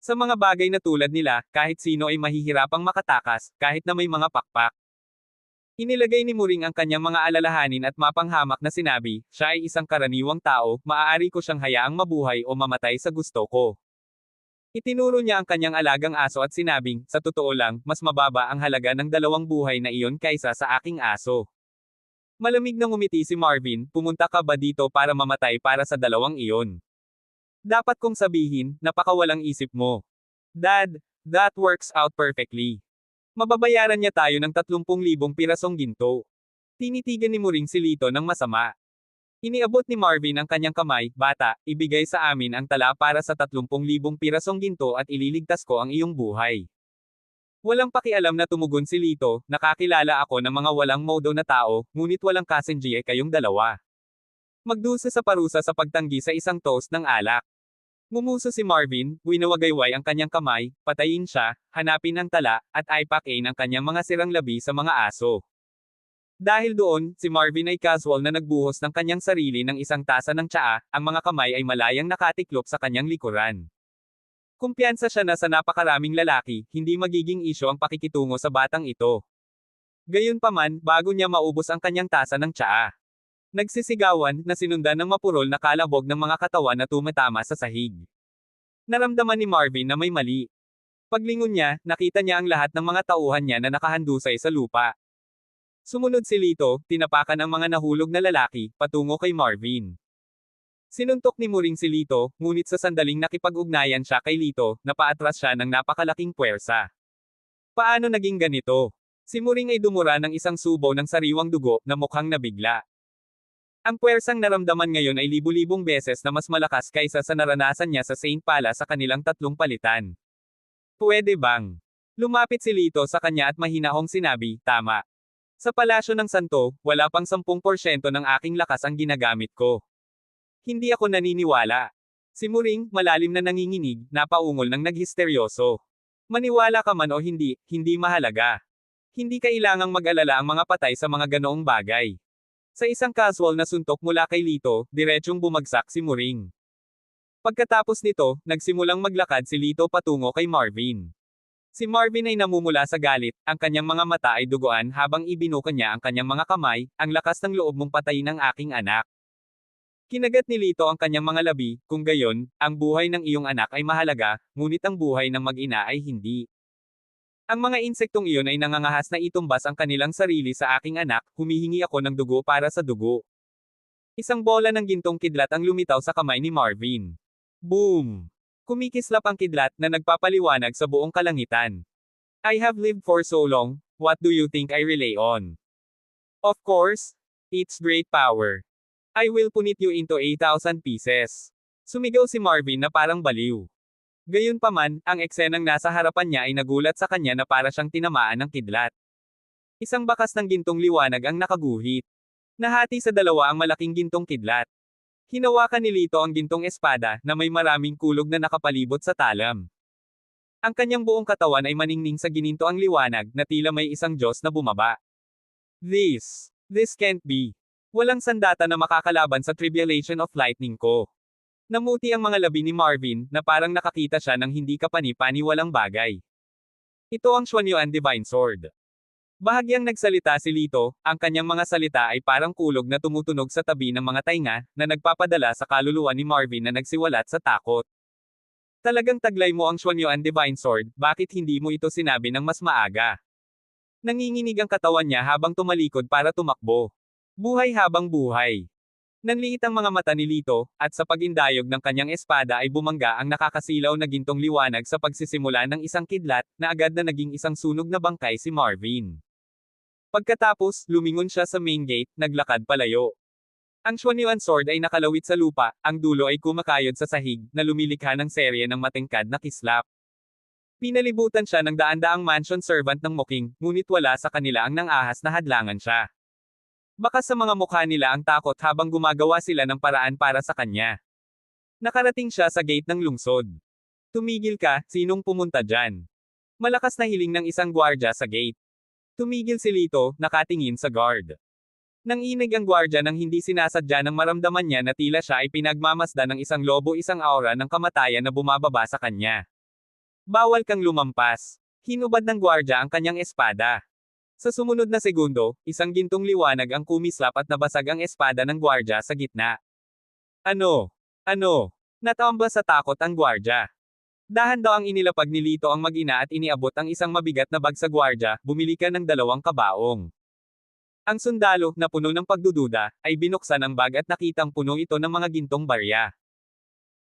Sa mga bagay na tulad nila, kahit sino ay mahihirapang makatakas, kahit na may mga pakpak. Inilagay ni Muring ang kanyang mga alalahanin at mapanghamak na sinabi, siya ay isang karaniwang tao, maaari ko siyang hayaang mabuhay o mamatay sa gusto ko. Itinuro niya ang kanyang alagang aso at sinabing, sa totoo lang, mas mababa ang halaga ng 2 buhay na iyon kaysa sa aking aso. Malamig na ngumiti si Marvin, pumunta ka ba dito para mamatay para sa 2 iyon? Dapat kong sabihin, napakawalang isip mo. Dad, that works out perfectly. Mababayaran niya tayo ng 30,000 pirasong ginto. Tinitigan ni Muring si Lito ng masama. Iniabot ni Marvin ang kanyang kamay, bata, ibigay sa amin ang tala para sa 30,000 pirasong ginto at ililigtas ko ang iyong buhay. Walang pakialam na tumugon si Lito, nakakilala ako ng mga walang modo na tao, ngunit walang kasenjiye kayong dalawa. Magdusa sa parusa sa pagtanggi sa isang toast ng alak. Ngumuso si Marvin, winawagayway ang kanyang kamay, patayin siya, hanapin ang tala, at ipakin ang kanyang mga sirang labi sa mga aso. Dahil doon, si Marvin ay casual na nagbuhos ng kanyang sarili ng isang tasa ng tsaa, ang mga kamay ay malayang nakatiklop sa kanyang likuran. Kumpiyansa siya na sa napakaraming lalaki, hindi magiging isyo ang pakikitungo sa batang ito. Gayunpaman, bago niya maubos ang kanyang tasa ng tsaa. Nagsisigawan, na sinundan ng mapurol na kalabog ng mga katawan na tumatama sa sahig. Naramdaman ni Marvin na may mali. Paglingon niya, nakita niya ang lahat ng mga tauhan niya na nakahandusay sa lupa. Sumunod si Lito, tinapakan ang mga nahulog na lalaki, patungo kay Marvin. Sinuntok ni Muring si Lito, ngunit sa sandaling nakipag-ugnayan siya kay Lito, napaatras siya ng napakalaking puwersa. Paano naging ganito? Si Muring ay dumura ng isang subo ng sariwang dugo, na mukhang nabigla. Ang puwersang naramdaman ngayon ay libu-libong beses na mas malakas kaysa sa naranasan niya sa Saint Pala sa kanilang 3 palitan. Pwede bang? Lumapit si Lito sa kanya at mahinahong sinabi, tama. Sa palasyo ng Santo, wala pang 10% ng aking lakas ang ginagamit ko. Hindi ako naniniwala. Si Muring, malalim na nanginginig, napaungol ng naghisteryoso. Maniwala ka man o hindi, hindi mahalaga. Hindi kailangang mag-alala ang mga patay sa mga ganoong bagay. Sa isang casual na suntok mula kay Lito, diretsyong bumagsak si Muring. Pagkatapos nito, nagsimulang maglakad si Lito patungo kay Marvin. Si Marvin ay namumula sa galit, ang kanyang mga mata ay duguan habang ibinuka niya ang kanyang mga kamay, ang lakas ng loob mong patayin ang aking anak. Kinagat ni Lito ang kanyang mga labi, kung gayon, ang buhay ng iyong anak ay mahalaga, ngunit ang buhay ng mag-ina ay hindi. Ang mga insektong iyon ay nangangahas na itumbas ang kanilang sarili sa aking anak, humihingi ako ng dugo para sa dugo. Isang bola ng gintong kidlat ang lumitaw sa kamay ni Marvin. Boom! Kumikislap ang kidlat na nagpapaliwanag sa buong kalangitan. I have lived for so long, what do you think I rely on? Of course, it's great power. I will punit you into 8,000 pieces. Sumigaw si Marvin na parang baliw. Gayunpaman, ang eksenang nasa harapan niya ay nagulat sa kanya na para siyang tinamaan ng kidlat. Isang bakas ng gintong liwanag ang nakaguhit. Nahati sa dalawa ang malaking gintong kidlat. Hinawakan ni Lito ang gintong espada, na may maraming kulog na nakapalibot sa talam. Ang kanyang buong katawan ay maningning sa gininto ang liwanag, na tila may isang Diyos na bumaba. This can't be. Walang sandata na makakalaban sa tribulation of lightning ko. Namuti ang mga labi ni Marvin, na parang nakakita siya ng hindi kapani-paniwalang bagay. Ito ang Xuanyuan Divine Sword. Bahagyang nagsalita si Lito, ang kanyang mga salita ay parang kulog na tumutunog sa tabi ng mga tainga, na nagpapadala sa kaluluwa ni Marvin na nagsiwalat sa takot. Talagang taglay mo ang Xuanyuan Divine Sword, bakit hindi mo ito sinabi ng mas maaga? Nanginginig ang katawan niya habang tumalikod para tumakbo. Buhay habang buhay. Nanliit ang mga mata ni Lito, at sa pagindayog ng kanyang espada ay bumangga ang nakakasilaw na gintong liwanag sa pagsisimula ng isang kidlat, na agad na naging isang sunog na bangkay si Marvin. Pagkatapos, lumingon siya sa main gate, naglakad palayo. Ang Xuanyuan Sword ay nakalawit sa lupa, ang dulo ay kumakayod sa sahig, na lumilikha ng serye ng matingkad na kislap. Pinalibutan siya ng daan-daang mansion servant ng Muking, ngunit wala sa kanila ang nangahas na hadlangan siya. Baka sa mga mukha nila ang takot habang gumagawa sila ng paraan para sa kanya. Nakarating siya sa gate ng lungsod. Tumigil ka, sinong pumunta dyan? Malakas na hiling ng isang gwardya sa gate. Tumigil si Lito, nakatingin sa guard. Nanginig ang gwardya nang hindi sinasadya nang maramdaman niya na tila siya ay pinagmamasdan ng isang lobo, isang aura ng kamatayan na bumababa sa kanya. Bawal kang lumampas. Hinubad ng gwardya ang kanyang espada. Sa sumunod na segundo, isang gintong liwanag ang kumislap at nabasag ang espada ng gwardya sa gitna. Ano? Ano? Natamba sa takot ang gwardya. Dahan daw ang inilapag ni Lito ang mag-ina at iniabot ang isang mabigat na bag sa gwardya, bumili ka ng 2 kabaong. Ang sundalo, na puno ng pagdududa, ay binuksan ang bag at nakitang puno ito ng mga gintong barya.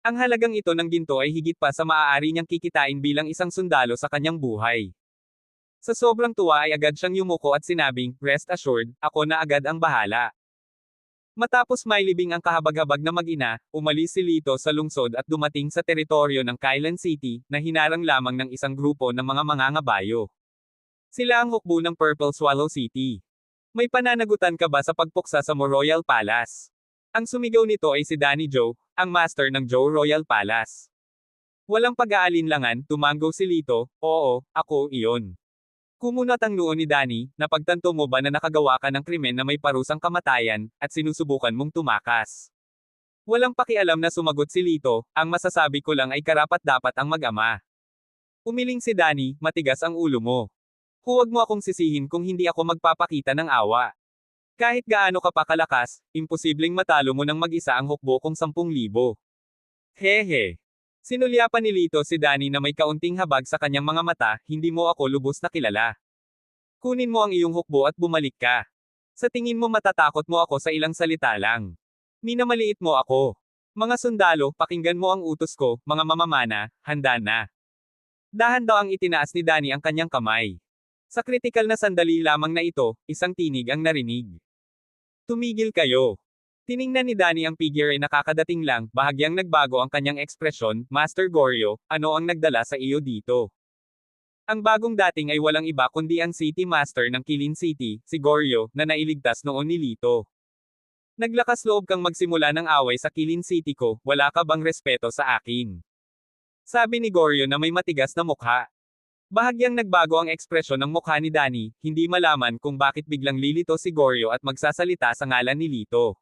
Ang halagang ito ng ginto ay higit pa sa maaari niyang kikitain bilang isang sundalo sa kanyang buhay. Sa sobrang tuwa ay agad siyang yumuko at sinabing, "Rest assured, ako na agad ang bahala." Matapos mailibing ang kahabag-habag na mag-ina, umalis si Lito sa lungsod at dumating sa teritoryo ng Kailan City, na hinarang lamang ng isang grupo ng mga mangangabayo. Sila ang hukbo ng Purple Swallow City. May pananagutan ka ba sa pagpuksa sa Mo Royal Palace? Ang sumigaw nito ay si Danny Joe, ang master ng Joe Royal Palace. Walang pag-aalinlangan, tumanggo si Lito, "Oo, ako, iyon." Kumunat ang noo ni Danny, "Napagtanto mo ba na nakagawa ka ng krimen na may parusang kamatayan, at sinusubukan mong tumakas?" Walang pakialam na sumagot si Lito, "Ang masasabi ko lang ay karapat-dapat ang mag-ama." Umiling si Danny, "Matigas ang ulo mo. Huwag mo akong sisihin kung hindi ako magpapakita ng awa. Kahit gaano ka pa kalakas, imposibleng matalo mo ng mag-isa ang hukbo kong 10,000. Hehe. Sinulyapan ni Lito si Danny na may kaunting habag sa kanyang mga mata, "Hindi mo ako lubos na kilala. Kunin mo ang iyong hukbo at bumalik ka. Sa tingin mo matatakot mo ako sa ilang salita lang. Minamaliit mo ako. Mga sundalo, pakinggan mo ang utos ko, mga mamamana, handa na." Dahan daw ang itinaas ni Danny ang kanyang kamay. Sa kritikal na sandali lamang na ito, isang tinig ang narinig. "Tumigil kayo." Tiningnan ni Danny ang figure ay nakakadating lang, bahagyang nagbago ang kanyang ekspresyon, "Master Goryo, ano ang nagdala sa iyo dito?" Ang bagong dating ay walang iba kundi ang City Master ng Kilin City, si Goryo, na nailigtas noon ni Lito. "Naglakas loob kang magsimula ng away sa Kilin City ko, wala ka bang respeto sa akin?" Sabi ni Goryo na may matigas na mukha. Bahagyang nagbago ang ekspresyon ng mukha ni Danny, hindi malaman kung bakit biglang lilito si Goryo at magsasalita sa ngalan ni Lito.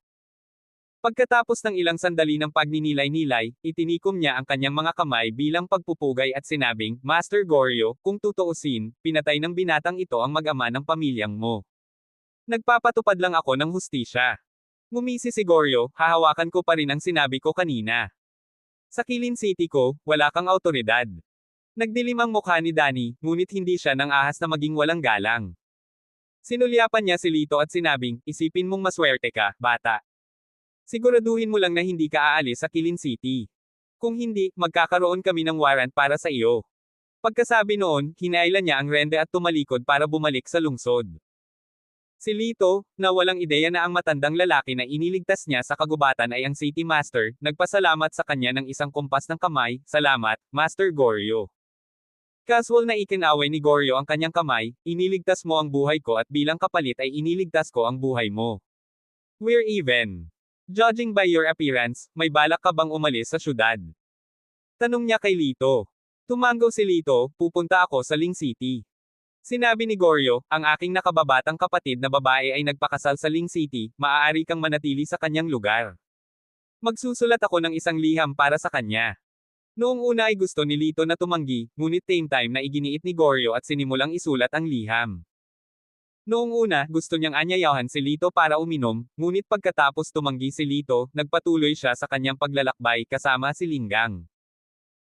Pagkatapos ng ilang sandali ng pagninilay-nilay, itinikom niya ang kanyang mga kamay bilang pagpupugay at sinabing, "Master Goryo, kung tutuusin, pinatay ng binatang ito ang mag-ama ng pamilyang mo. Nagpapatupad lang ako ng hustisya." Ngumisi si Goryo, "Hahawakan ko pa rin ang sinabi ko kanina. Sa Kilin City ko, wala kang awtoridad." Nagdilim ang mukha ni Danny, ngunit hindi siya nang ahas na maging walang galang. Sinulyapan niya si Lito at sinabing, "Isipin mong maswerte ka, bata. Siguraduhin mo lang na hindi ka aalis sa Kilin City. Kung hindi, magkakaroon kami ng warrant para sa iyo." Pagkasabi noon, hinailan niya ang rende at tumalikod para bumalik sa lungsod. Si Lito, na walang ideya na ang matandang lalaki na iniligtas niya sa kagubatan ay ang City Master, nagpasalamat sa kanya ng isang kumpas ng kamay, "Salamat, Master Goryo." Casual na ikinaway ni Goryo ang kanyang kamay, "Iniligtas mo ang buhay ko at bilang kapalit ay iniligtas ko ang buhay mo. We're even. Judging by your appearance, may balak ka bang umalis sa syudad?" Tanong niya kay Lito. Tumanggo si Lito, "Pupunta ako sa Ling City." Sinabi ni Goryo, "Ang aking nakababatang kapatid na babae ay nagpakasal sa Ling City, maaari kang manatili sa kanyang lugar. Magsusulat ako ng isang liham para sa kanya." Noong una ay gusto ni Lito na tumanggi, ngunit same time na iginiit ni Goryo at sinimulang isulat ang liham. Noong una, gusto niyang anyayahan si Lito para uminom, ngunit pagkatapos tumanggi si Lito, nagpatuloy siya sa kanyang paglalakbay kasama si Linggang.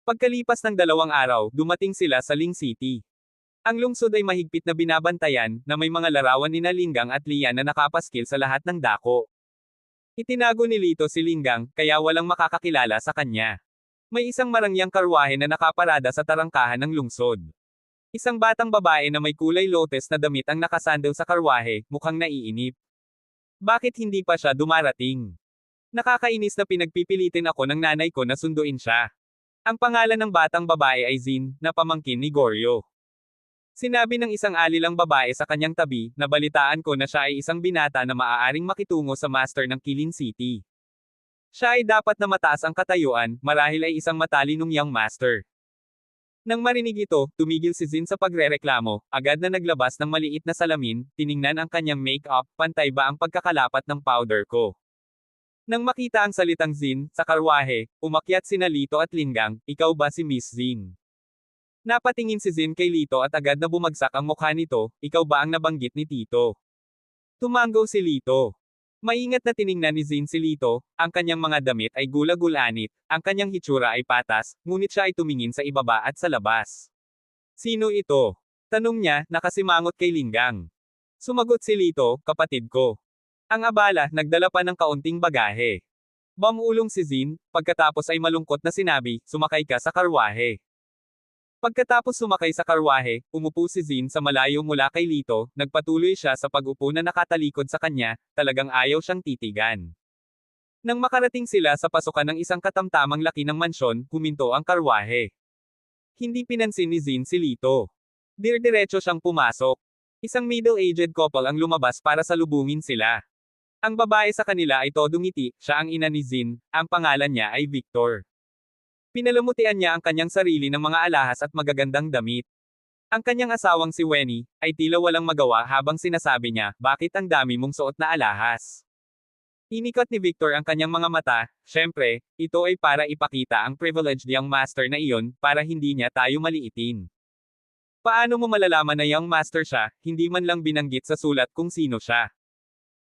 Pagkalipas ng 2 araw, dumating sila sa Ling City. Ang lungsod ay mahigpit na binabantayan, na may mga larawan ni Linggang at Lian na nakapaskil sa lahat ng dako. Itinago ni Lito si Linggang, kaya walang makakakilala sa kanya. May isang marangyang karwahe na nakaparada sa tarangkahan ng lungsod. Isang batang babae na may kulay lotes na damit ang nakasandal sa karwahe, mukhang naiinip. Bakit hindi pa siya dumarating? Nakakainis na pinagpipilitin ako ng nanay ko na sunduin siya. Ang pangalan ng batang babae ay Zin, na pamangkin ni Goryo. Sinabi ng isang alilang babae sa kanyang tabi, "Nabalitaan ko na siya ay isang binata na maaaring makitungo sa master ng Kilin City. Siya ay dapat na mataas ang katayuan, marahil ay isang matalinong young master." Nang marinig ito, tumigil si Zin sa pagrereklamo, agad na naglabas ng maliit na salamin, tiningnan ang kanyang make-up, "Pantay ba ang pagkakalapat ng powder ko?" Nang makita ang salitang Zin, sa karwahe, umakyat sina Lito at Linggang, "Ikaw ba si Miss Zin?" Napatingin si Zin kay Lito at agad na bumagsak ang mukha nito, ikaw ba ang nabanggit ni Tito? Tumanggaw si Lito. Maingat na tiningnan ni Zin si Lito, ang kanyang mga damit ay gula-gulanit, ang kanyang hitsura ay patas, ngunit siya ay tumingin sa ibaba at sa labas. Sino ito? Tanong niya, nakasimangot kay Linggang. Sumagot si Lito, kapatid ko. Ang abala, nagdala pa ng kaunting bagahe. Bamulong si Zin, pagkatapos ay malungkot na sinabi, sumakay ka sa karwahe. Pagkatapos sumakay sa karwahe, umupo si Zin sa malayo mula kay Lito, nagpatuloy siya sa pag-upo na nakatalikod sa kanya, talagang ayaw siyang titigan. Nang makarating sila sa pasukan ng isang katamtamang laki ng mansyon, huminto ang karwahe. Hindi pinansin ni Zin si Lito. Dir-diretso siyang pumasok. Isang middle-aged couple ang lumabas para salubungin sila. Ang babae sa kanila ay todong ngiti, siya ang ina ni Zin, ang pangalan niya ay Victor. Pinalamutian niya ang kanyang sarili ng mga alahas at magagandang damit. Ang kanyang asawang si Wenny, ay tila walang magawa habang sinasabi niya, bakit ang dami mong suot na alahas? Inikot ni Victor ang kanyang mga mata, syempre, ito ay para ipakita ang privileged young master na iyon, para hindi niya tayo maliitin. Paano mo malalaman na young master siya, hindi man lang binanggit sa sulat kung sino siya?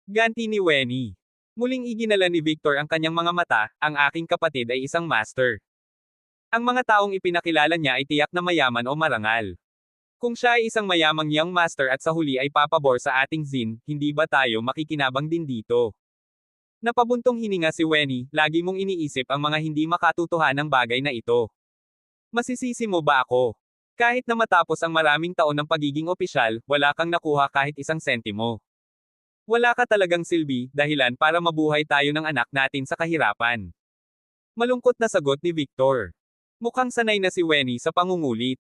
Ganti ni Wenny. Muling iginala ni Victor ang kanyang mga mata, ang aking kapatid ay isang master. Ang mga taong ipinakilala niya ay tiyak na mayaman o marangal. Kung siya ay isang mayamang young master at sa huli ay papabor sa ating Zin, hindi ba tayo makikinabang din dito? Napabuntong hininga si Wenny, lagi mong iniisip ang mga hindi makatutuhanang bagay na ito. Masisisi mo ba ako? Kahit na matapos ang maraming taon ng pagiging opisyal, wala kang nakuha kahit isang sentimo. Wala ka talagang silbi, dahilan para mabuhay tayo ng anak natin sa kahirapan. Malungkot na sagot ni Victor. Mukhang sanay na si Wenny sa pangungulit.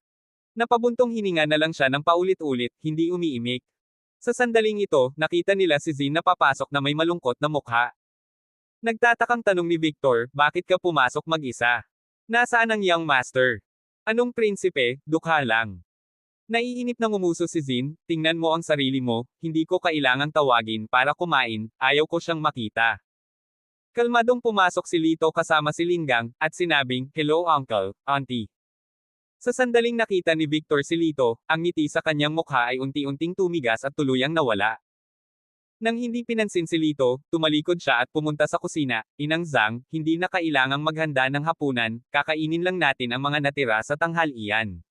Napabuntong hininga na lang siya ng paulit-ulit, hindi umiimik. Sa sandaling ito, nakita nila si Zin na papasok na may malungkot na mukha. Nagtatakang tanong ni Victor, bakit ka pumasok mag-isa? Nasaan ang young master? Anong prinsipe, dukha lang. Naiinip na ngumuso si Zin, tingnan mo ang sarili mo, hindi ko kailangang tawagin para kumain, ayaw ko siyang makita. Kalmadong pumasok si Lito kasama si Linggang, at sinabing, hello uncle, auntie. Sa sandaling nakita ni Victor si Lito, ang ngiti sa kanyang mukha ay unti-unting tumigas at tuluyang nawala. Nang hindi pinansin si Lito, tumalikod siya at pumunta sa kusina, Inang Zhang, hindi na kailangang maghanda ng hapunan, kakainin lang natin ang mga natira sa tanghalian.